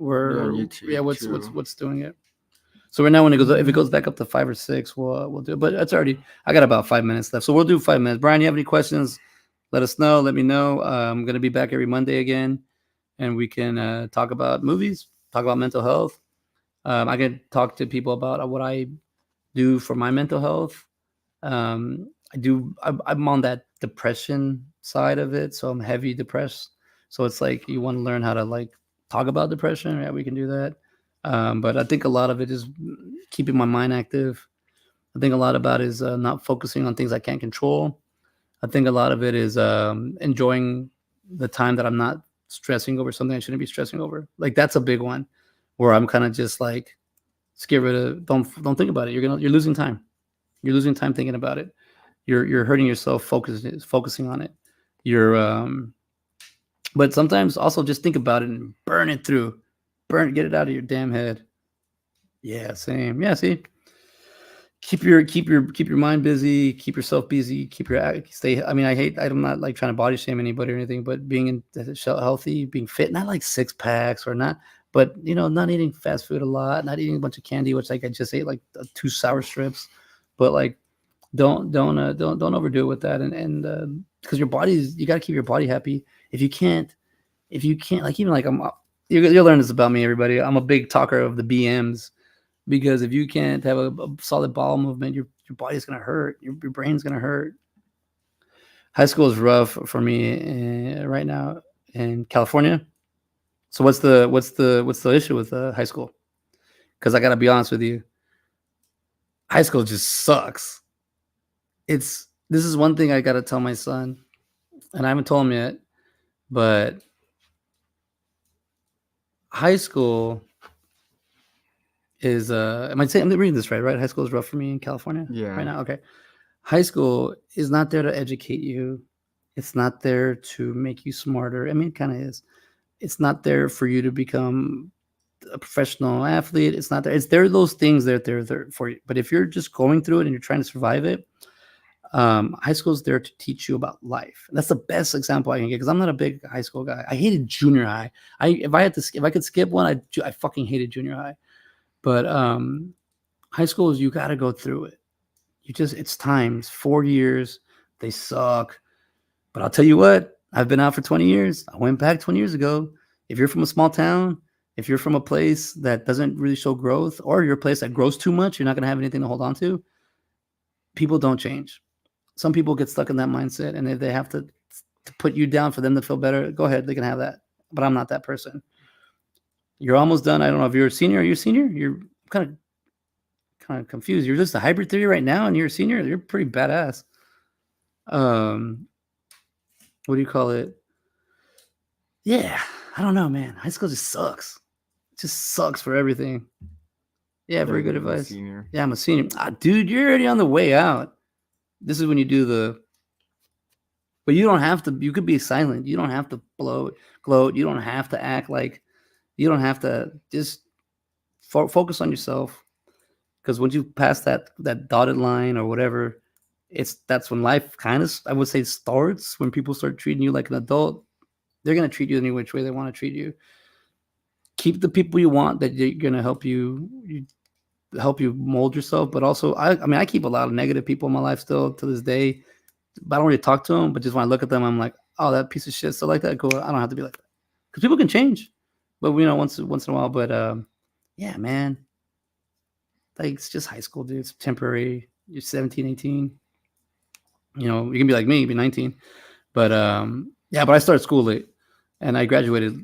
YouTube, what's doing it. So right now, if it goes back up to 5 or 6, we'll do it. But I got about 5 minutes left, so we'll do 5 minutes. Brian, you have any questions? Let us know. Let me know. I'm gonna be back every Monday again, and we can talk about movies, talk about mental health. I can talk to people about what I do for my mental health. I'm on that depression side of it, so I'm heavy depressed. So it's like you want to learn how to talk about depression. Yeah, we can do that. But I think a lot of it is keeping my mind active. I think a lot about is not focusing on things I can't control. I think a lot of it is enjoying the time that I'm not stressing over something I shouldn't be stressing over. Like that's a big one where I'm kind of just like, just get rid of, don't think about it. You're losing time. You're losing time thinking about it. You're hurting yourself focusing on it. But sometimes also just think about it and burn it through. Get it out of your damn head. Yeah, same. Yeah, see? keep your mind busy, keep yourself busy, keep your stay. I mean, I'm not like trying to body shame anybody or anything, but being healthy, being fit, not like six packs or not, but not eating fast food a lot, not eating a bunch of candy, which like I just ate like two sour strips, but like don't overdo it with that, and because your body's you got to keep your body happy. If you can't like even like you'll learn this about me, everybody. I'm a big talker of the BMs because if you can't have a solid bowel movement, your body's gonna hurt. Your brain's gonna hurt. High school is rough for me right now in California. So what's the issue with high school? Because I gotta be honest with you, high school just sucks. This is one thing I gotta tell my son, and I haven't told him yet, but high school is am I saying I'm reading this right? High school is rough for me in California right now. Okay. High school is not there to educate you. It's not there to make you smarter. I mean, it kind of is. It's not there for you to become a professional athlete. It's not there. It's there. Those things that they're there for you. But if you're just going through it and you're trying to survive it, high school is there to teach you about life. And that's the best example I can get because I'm not a big high school guy. I hated junior high. If I could skip one, I fucking hated junior high. But high school is you got to go through it. It's time. It's 4 years. They suck. But I'll tell you what, I've been out for 20 years. I went back 20 years ago. If you're from a small town, if you're from a place that doesn't really show growth, or you're a place that grows too much, you're not going to have anything to hold on to. People don't change. Some people get stuck in that mindset, and if they have to put you down for them to feel better, go ahead. They can have that. But I'm not that person. You're almost done. I don't know if you're a senior. Are you a senior? You're kind of confused. You're just a hybrid theory right now, and you're a senior. You're pretty badass. What do you call it? Yeah, I don't know, man. High school just sucks. It just sucks for everything. Yeah, very good advice. Yeah, I'm a senior. Dude, you're already on the way out. This is when you do but you don't have to. You could be silent. You don't have to gloat. You don't have to act like. You don't have to just focus on yourself. Because once you pass that dotted line or whatever, that's when life kind of, I would say, starts. When people start treating you like an adult, they're gonna treat you any which way they want to treat you. Keep the people you want that you're gonna help you mold yourself. But also, I keep a lot of negative people in my life still to this day. But I don't really talk to them. But just when I look at them, I'm like, oh, that piece of shit. So like that, cool. I don't have to be like that because people can change. But once in a while. But yeah, man. Like, it's just high school, dude. It's temporary. You're 17, 18. You can be like me, be 19. But yeah, but I started school late, and I graduate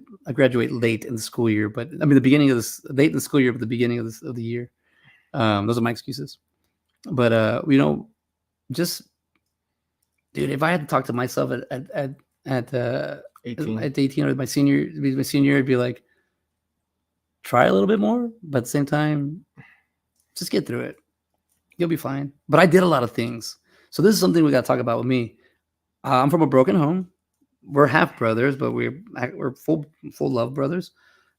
late in the school year. But I mean, the beginning of this late in the school year, but the beginning of the year. Those are my excuses. But just dude, if I had to talk to myself at 18 or my senior it'd be like, try a little bit more, but at the same time, just get through it. You'll be fine. But I did a lot of things. So this is something we got to talk about with me. I'm from a broken home. We're half brothers, but we're full love brothers.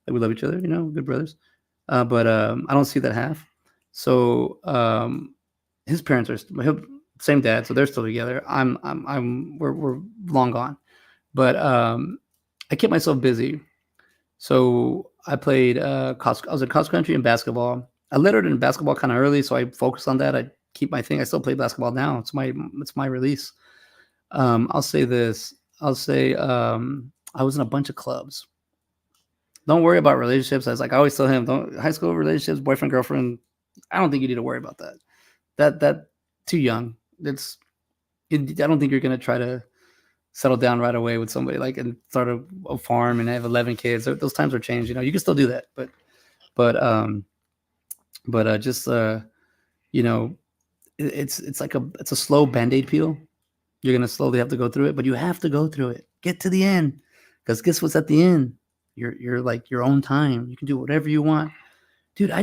Like, we love each other, good brothers. But I don't see that half. So his parents are same dad, so they're still together. We're long gone. But I kept myself busy. So I played I was in cross country and basketball. I lettered in basketball kind of early, so I focused on that. I keep my thing. I still play basketball now. It's my release. I'll say this. I was in a bunch of clubs. Don't worry about relationships. I always tell him, don't high school relationships, boyfriend, girlfriend. I don't think you need to worry about that. That too young. I don't think you're gonna try to settle down right away with somebody and start a farm and have 11 kids. Those times are changed. You can still do that, but just it's a slow Band-Aid peel. You're gonna slowly have to go through it, but you have to go through it. Get to the end, because guess what's at the end? You're like your own time. You can do whatever you want, dude. I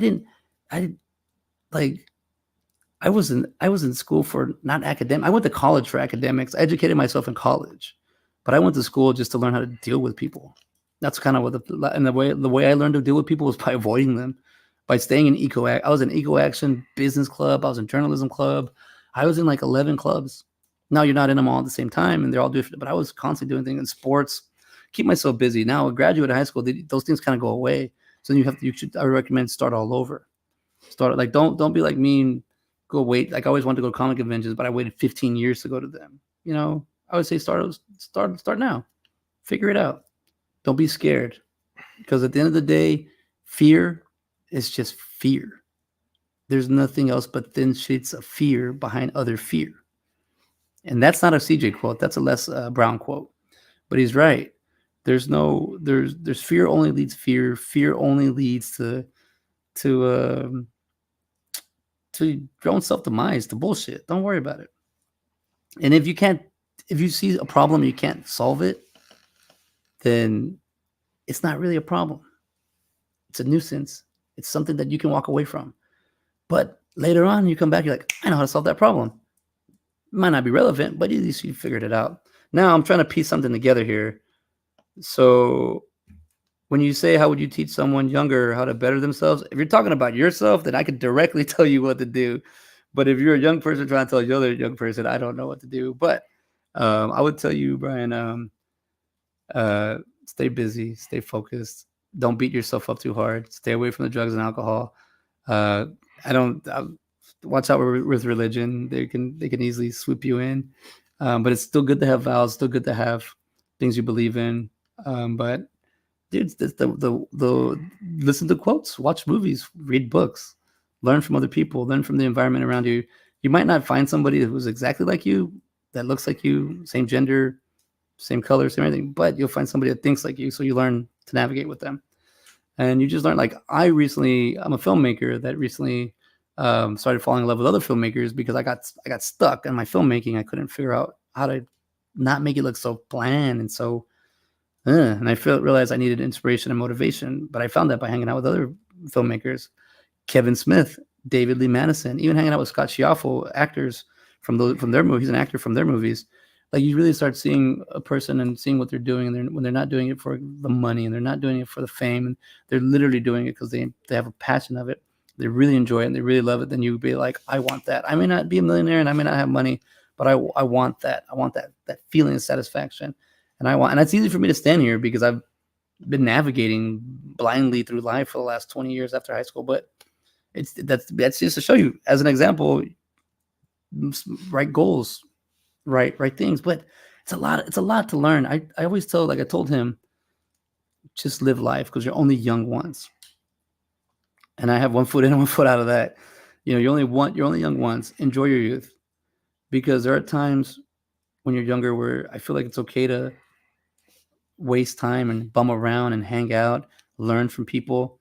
was in school for not academic. I went to college for academics. I educated myself in college, but I went to school just to learn how to deal with people. That's kind of the way I learned to deal with people was by avoiding them. by staying in I was in eco action business club. I was in journalism club. I was in like 11 clubs. Now you're not in them all at the same time, and they're all different. But I was constantly doing things in sports, keep myself busy. Now, a graduate of high school, those things kind of go away. So I recommend start all over. Start like don't be like me and go wait. Like I always wanted to go to comic conventions, but I waited 15 years to go to them. I would say start now. Figure it out. Don't be scared, because at the end of the day, fear is just fear. There's nothing else but thin sheets of fear behind other fear. And that's not a CJ quote. That's a Les Brown quote. But he's right. There's fear only leads fear. Fear only leads to your own self demise, to bullshit. Don't worry about it. And if you see a problem, you can't solve it, then it's not really a problem. It's a nuisance. It's something that you can walk away from. But later on, you come back, you're like, I know how to solve that problem. It might not be relevant, but at least you figured it out. Now I'm trying to piece something together here. So when you say, how would you teach someone younger how to better themselves? If you're talking about yourself, then I could directly tell you what to do. But if you're a young person trying to tell another young person, I don't know what to do. But I would tell you, Brian, stay busy, stay focused. Don't beat yourself up too hard. Stay away from the drugs and alcohol. Watch out with religion. They can easily swoop you in. But it's still good to have vows. Still good to have things you believe in. But dude, the listen to quotes, watch movies, read books, learn from other people, learn from the environment around you. You might not find somebody who's exactly like you, that looks like you, same gender, same color, same everything, but you'll find somebody that thinks like you, so you learn to navigate with them. And you just learn. Like I'm a filmmaker that recently started falling in love with other filmmakers because I got stuck in my filmmaking. I couldn't figure out how to not make it look so bland and so and I realized I needed inspiration and motivation, but I found that by hanging out with other filmmakers, Kevin Smith, David Lee Madison, even hanging out with Scott Schiaffo, actors from their movies. He's an actor from their movies. Like you really start seeing a person and seeing what they're doing, and when they're not doing it for the money and they're not doing it for the fame, and they're literally doing it because they have a passion of it. They really enjoy it and they really love it. Then you be like, I want that. I may not be a millionaire and I may not have money, but I want that. I want that feeling of satisfaction. And it's easy for me to stand here because I've been navigating blindly through life for the last 20 years after high school. But that's just to show you as an example, right goals, right things. But it's a lot to learn. I always tell, like I told him, just live life because you're only young once. And I have one foot in and one foot out of that. You're only young once. Enjoy your youth, because there are times when you're younger where I feel like it's okay to waste time and bum around and hang out, learn from people.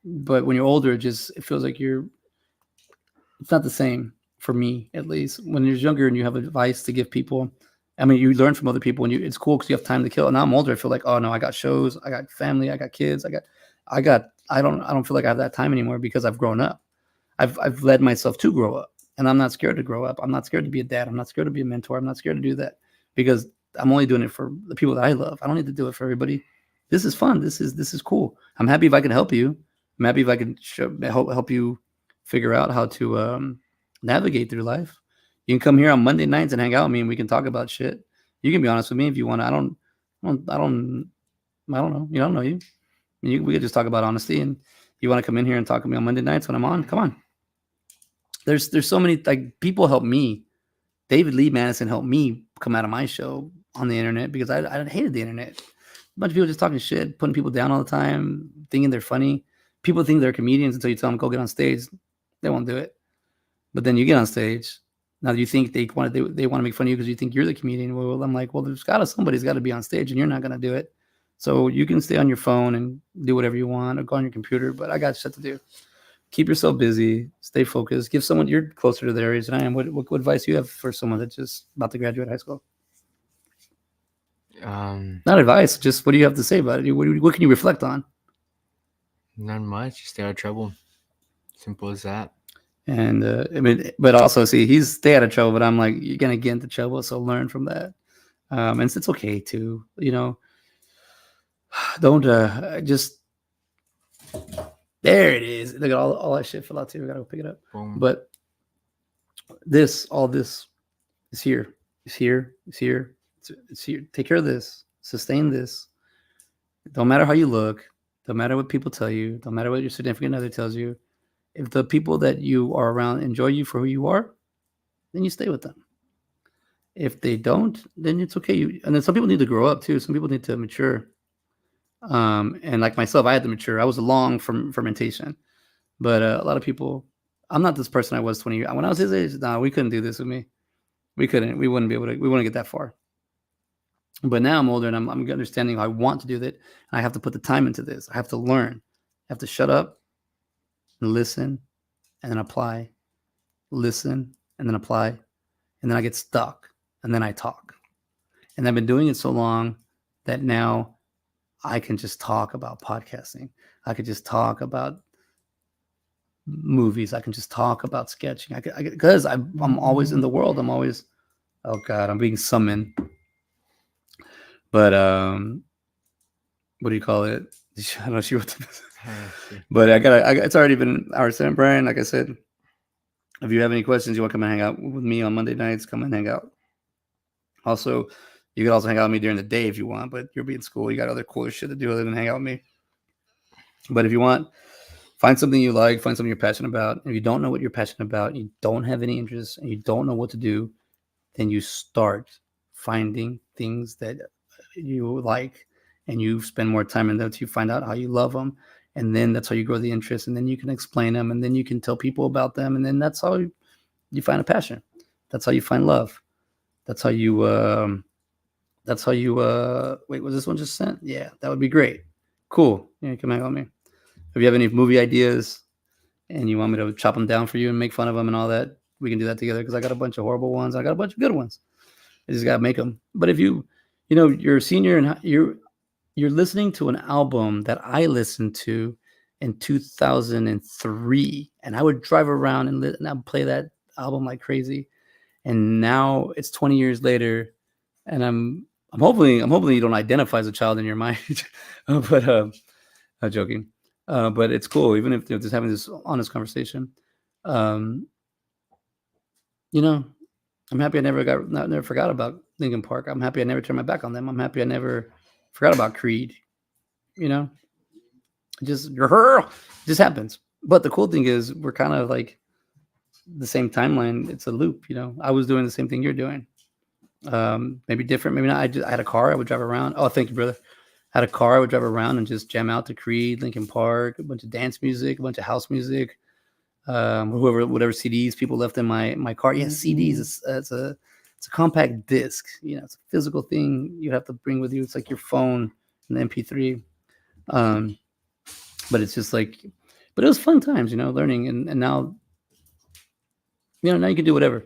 But when you're older, it feels like it's not the same, for me at least. When you're younger and you have advice to give people, I mean, you learn from other people and it's cool because you have time to kill. And now I'm older, I feel like, oh no, I got shows, I got family, I got kids, I don't feel like I have that time anymore because I've grown up. I've led myself to grow up, and I'm not scared to grow up. I'm not scared to be a dad. I'm not scared to be a mentor. I'm not scared to do that because I'm only doing it for the people that I love. I don't need to do it for everybody. This is fun. This is cool. I'm happy if I can help you. I'm happy if I can help you figure out how to navigate through life. You can come here on Monday nights and hang out with me, and we can talk about shit. You can be honest with me if you want. I don't know. You don't know you. We could just talk about honesty, and you want to come in here and talk to me on Monday nights when I'm on. Come on. There's so many, like, people help me. David Lee Madison helped me come out of my show on the internet because I hated the internet. A bunch of people just talking shit, putting people down all the time, thinking they're funny. People think they're comedians until you tell them go get on stage. They won't do it. But then you get on stage. Now you think they want to make fun of you because you think you're the comedian. Well, I'm like, well, somebody's got to be on stage, and you're not going to do it. So you can stay on your phone and do whatever you want, or go on your computer. But I got shit to do. Keep yourself busy. Stay focused. Give someone, you're closer to their age than I am. What advice do you have for someone that's just about to graduate high school? Not advice. Just what do you have to say about it? What can you reflect on? Not much. Stay out of trouble. Simple as that. And I mean, but also, see, he's stay out of trouble. But I'm like, you're gonna get into trouble, so learn from that. And it's okay to, don't just There it is. Look at all that shit fell out too. We gotta go pick it up. Boom. But all this is here. It's here. It's here. It's here. Take care of this. Sustain this. Don't matter how you look. Don't matter what people tell you. Don't matter what your significant other tells you. If the people that you are around enjoy you for who you are, then you stay with them. If they don't, then it's okay. And then some people need to grow up too. Some people need to mature. And like myself, I had to mature. I was long from fermentation, but a lot of people, I'm not this person I was 20 years. When I was his age, we couldn't do this with me. We couldn't. We wouldn't be able to. We wouldn't get that far. But now I'm older and I'm understanding I want to do that. And I have to put the time into this. I have to learn. I have to shut up and listen and then apply. Listen and then apply. And then I get stuck and then I talk. And I've been doing it so long that now I can just talk about podcasting. I could just talk about movies. I can just talk about sketching. Because I'm always in the world. I'm always, oh God, I'm being summoned. But what do you call it? I don't know. She wrote this. But it's already been an hour since. Brian, like I said, if you have any questions, you want to come and hang out with me on Monday nights, come and hang out. Also, you can also hang out with me during the day if you want, but you'll be in school. You got other cool shit to do other than hang out with me. But if you want, find something you like, find something you're passionate about. If you don't know what you're passionate about, you don't have any interest, and you don't know what to do, then you start finding things that you like, and you spend more time in them until you find out how you love them. And then that's how you grow the interest, and then you can explain them, and then you can tell people about them, and then that's how you find a passion. That's how you find love. That's how you wait, was this one just sent? Yeah, that would be great. Cool. Yeah, come hang out with me. If you have any movie ideas and you want me to chop them down for you and make fun of them and all that, we can do that together, because I got a bunch of horrible ones. I got a bunch of good ones. I just got to make them. But if you're a senior and you're listening to an album that I listened to in 2003, and I would drive around and I'd play that album like crazy. And now it's 20 years later, and I'm hoping you don't identify as a child in your mind. But not joking. But it's cool, even if just having this honest conversation. I'm happy I never forgot about Linkin Park. I'm happy I never turned my back on them. I'm happy I never forgot about Creed. It just happens. But the cool thing is we're kind of like the same timeline. It's a loop. I was doing the same thing you're doing. Maybe different, maybe not. I had a car. I would drive around. Oh, thank you, brother. I had a car. I would drive around and just jam out to Creed, Linkin Park, a bunch of dance music, a bunch of house music. Whatever CDs people left in my car. Yes, CDs. It's a compact disc. It's a physical thing you have to bring with you. It's like your phone and the MP3. But it's just like, but it was fun times, learning, and now, now you can do whatever.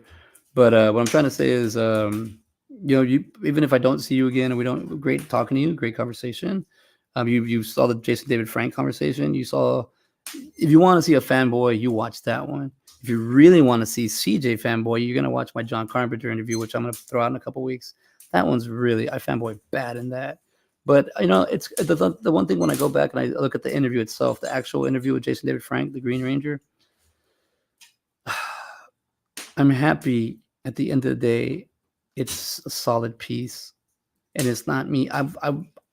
But what I'm trying to say is, even if I don't see you again, and we don't, great talking to you, great conversation. You saw the Jason David Frank conversation. You saw. If you want to see a fanboy, you watch that one. If you really want to see CJ fanboy, you're going to watch my John Carpenter interview, which I'm going to throw out in a couple weeks. That one's really, I fanboy bad in that. But, it's the one thing when I go back and I look at the interview itself, the actual interview with Jason David Frank, the Green Ranger, I'm happy at the end of the day, it's a solid piece. And it's not me. I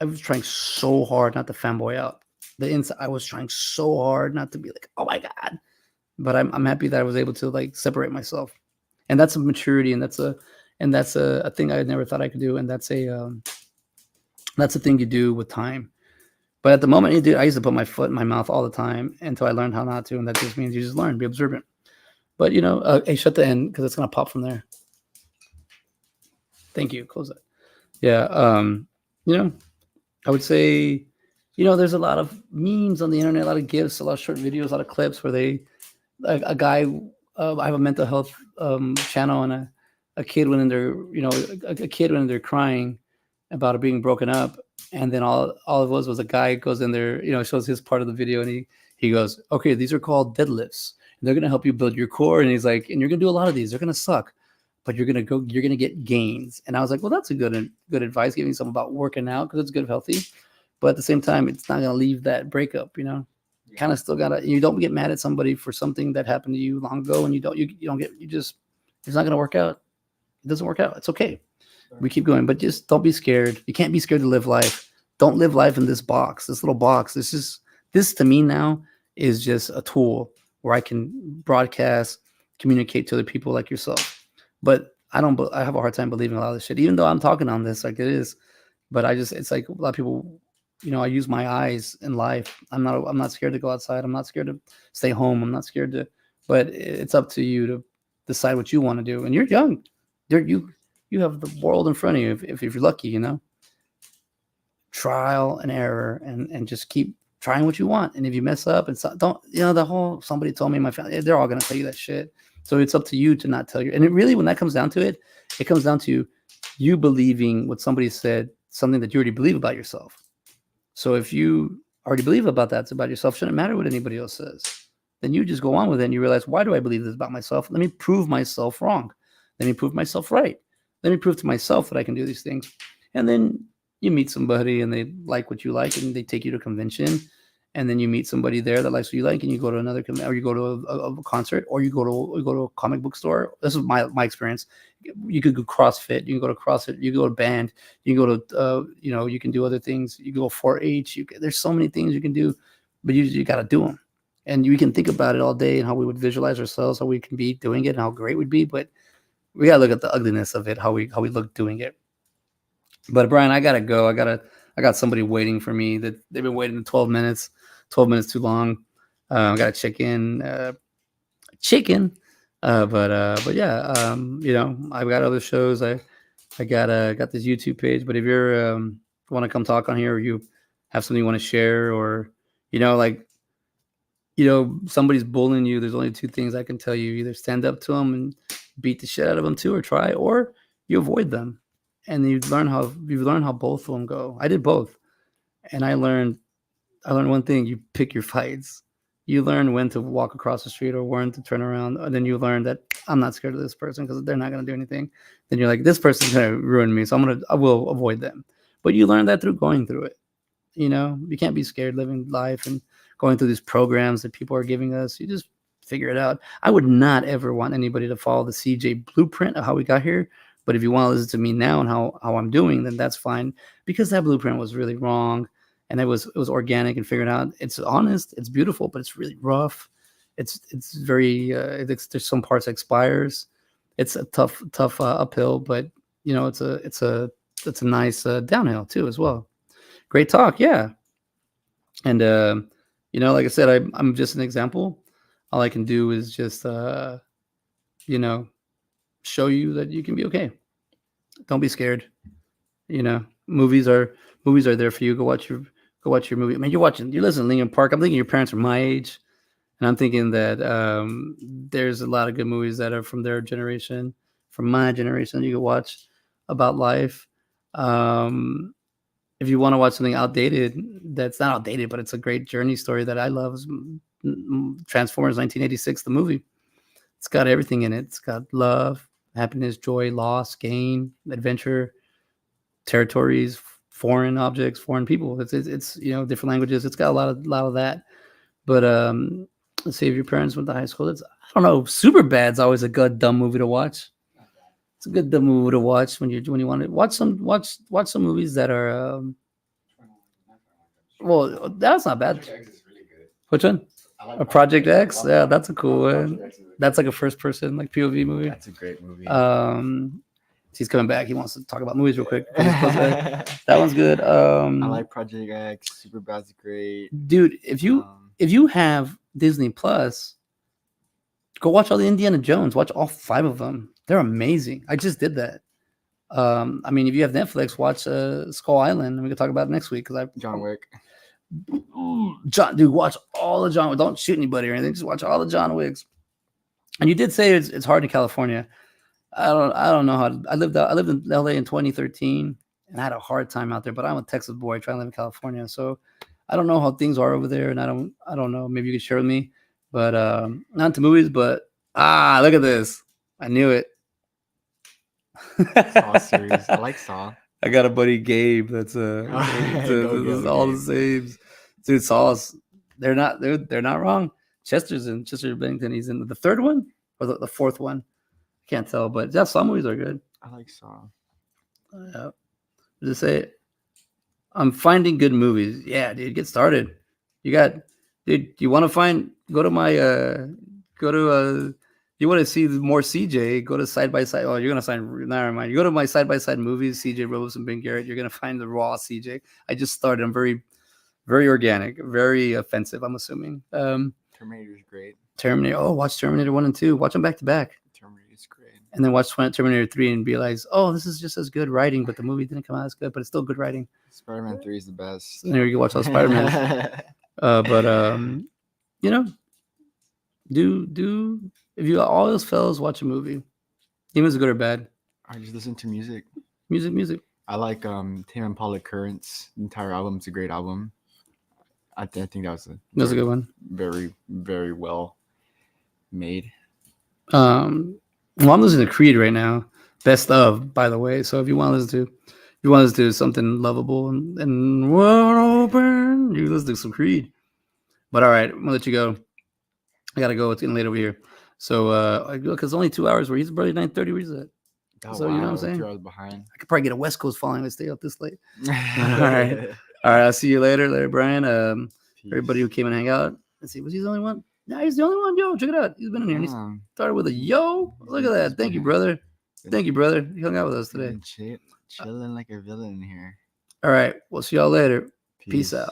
was trying so hard not to fanboy out. The inside, I was trying so hard not to be like, oh my God. But I'm happy that I was able to like separate myself. And that's a maturity, and that's a thing I never thought I could do. And that's a thing you do with time. But at the moment, I used to put my foot in my mouth all the time until I learned how not to. And that just means you just learn, be observant. But hey, shut the end, because it's gonna pop from there. Thank you. Close that. Yeah. I would say, there's a lot of memes on the internet, a lot of GIFs, a lot of short videos, a lot of clips where a guy, I have a mental health channel, and a kid went in there, a kid went in there crying about it being broken up. And then all it was a guy goes in there, shows his part of the video, and he goes, okay, these are called deadlifts. And they're going to help you build your core. And he's like, and you're going to do a lot of these. They're going to suck, but you're going to get gains. And I was like, well, that's a good advice, giving something about working out, because it's good, healthy. But at the same time, it's not going to leave that breakup, kind of still gotta. You don't get mad at somebody for something that happened to you long ago, and you don't get you just it's not gonna work out. It doesn't work out. It's okay. We keep going, but just don't be scared. You can't be scared to live life. Don't live life in this box, this little box. This to me now is just a tool where I can broadcast, communicate to other people like yourself. But I have a hard time believing a lot of this shit, even though I'm talking on this like it is. But it's like a lot of people, I use my eyes in life. I'm not scared to go outside. I'm not scared to stay home. I'm not scared to, but it's up to you to decide what you want to do. And you're young. You have the world in front of you if you're lucky, trial and error and just keep trying what you want. And if you mess up and don't, the whole somebody told me in my family, they're all going to tell you that shit. So it's up to you to not tell you. And it really, when that comes down to it, it comes down to you believing what somebody said, something that you already believe about yourself. So if you already believe about yourself, shouldn't matter what anybody else says. Then you just go on with it and you realize, why do I believe this about myself? Let me prove myself wrong. Let me prove myself right. Let me prove to myself that I can do these things. And then you meet somebody and they like what you like and they take you to a convention. And then you meet somebody there that likes what you like, and you go to another, or you go to a concert, or you go to a comic book store. This is my experience. You could go CrossFit. You can go to CrossFit. You can go to band. You can go to you can do other things. You go 4-H. There's so many things you can do, but you got to do them. And we can think about it all day and how we would visualize ourselves, how we can be doing it, and how great we'd be. But we gotta look at the ugliness of it, how we look doing it. But Brian, I gotta go. I got somebody waiting for me. That they've been waiting 12 minutes. 12 minutes too long. I got a chicken. But yeah, I've got other shows. I got this YouTube page. But if you're want to come talk on here, or you have something you want to share, or somebody's bullying you, there's only two things I can tell you: either stand up to them and beat the shit out of them too, or try, or you avoid them, and you learn how both of them go. I did both, and I learned one thing: you pick your fights. You learn when to walk across the street or when to turn around, and then you learn that I'm not scared of this person because they're not going to do anything. Then you're like, this person's going to ruin me, so I will avoid them. But you learn that through going through it. You can't be scared living life and going through these programs that people are giving us. You just figure it out. I would not ever want anybody to follow the CJ blueprint of how we got here. But if you want to listen to me now and how I'm doing, then that's fine, because that blueprint was really wrong. And it was organic and figured out. It's honest, it's beautiful, but it's really rough. It's very there's some parts expires. It's a tough uphill, but it's a nice downhill too as well. Great talk, yeah. And like I said, I'm just an example. All I can do is just show you that you can be okay. Don't be scared. Movies are there for you. Go watch your movie. I mean, you're listening to Lincoln Park. I'm thinking your parents are my age, and I'm thinking that there's a lot of good movies that are from their generation, from my generation. You can watch about life. If you want to watch something outdated, that's not outdated, but it's a great journey story that I love. Is Transformers 1986, the movie. It's got everything in it. It's got love, happiness, joy, loss, gain, adventure, territories, foreign objects, foreign people. It's different languages. It's got a lot of that. But let's see, if your parents went to high school, I don't know. Superbad's always a good dumb movie to watch. It's a good dumb movie to watch when you want to watch some movies that are. Well, that's not bad. Which one? A Project X. Yeah, that's a cool one. That's like a first person like POV movie. That's a great movie. He's coming back. He wants to talk about movies real quick. That one's good. I like Project X. Superbad's great. Dude, if you have Disney Plus, go watch all the Indiana Jones. Watch all 5 of them. They're amazing. I just did that. I mean, if you have Netflix, watch Skull Island, and we can talk about it next week. John Wick. Dude, watch all the John Wick. Don't shoot anybody or anything. Just watch all the John Wicks. And you did say it's hard in California. I don't know how I lived in LA in 2013, and I had a hard time out there. But I'm a Texas boy trying to live in California, so I don't know how things are over there, and I don't know. Maybe you could share with me. But not into movies. But look at this. I knew it. Saw series. I like Saw. I got a buddy Gabe. That's all the same. Dude, Saw's They're not wrong. Chester Bennington. He's in the third one or the fourth one. Can't tell, but yeah, some movies are good. I like Saw. Just say I'm finding good movies. Yeah, dude, get started. You got, dude. You want to find? Go to my go to You want to see more CJ? Go to Side by Side. Oh, you're gonna find. Never mind. You go to my Side by Side movies. CJ Robles and Ben Garrett. You're gonna find the raw CJ. I just started. I'm very organic, very offensive. I'm assuming. Terminator's great. Terminator. Oh, watch Terminator 1 and 2. Watch them back to back. Terminator's great. And then watch Terminator 3 and realize, oh, this is just as good writing, but the movie didn't come out as good, but it's still good writing. Spider-Man 3 is the best. So there you go, watch all Spider-Man. You know, do if you all those fellas watch a movie, even if it's good or bad. I just listen to music. Music. I like Tame Impala Currents. The entire album. It's a great album. I think that was a good one. Very, very well made. Well, I'm listening to Creed right now. Best of, by the way. So if you want to listen to something lovable and open, you listen to some Creed. But all right, I'm gonna let you go. I gotta go. It's getting late over here. So because only 2 hours. Where he's probably 9:30. Where he's at. Oh, so wow, you know what I'm saying? 2 hours behind. I could probably get a West Coast following. I stay up this late. All right. I'll see you later, Brian. Everybody who came and hang out. Let's see, was he the only one? No, he's the only one. Yo, check it out. He's been in here. He started with a yo. Look at that. Thank you, brother. You hung out with us today. Chilling like a villain in here. All right. We'll see y'all later. Peace out.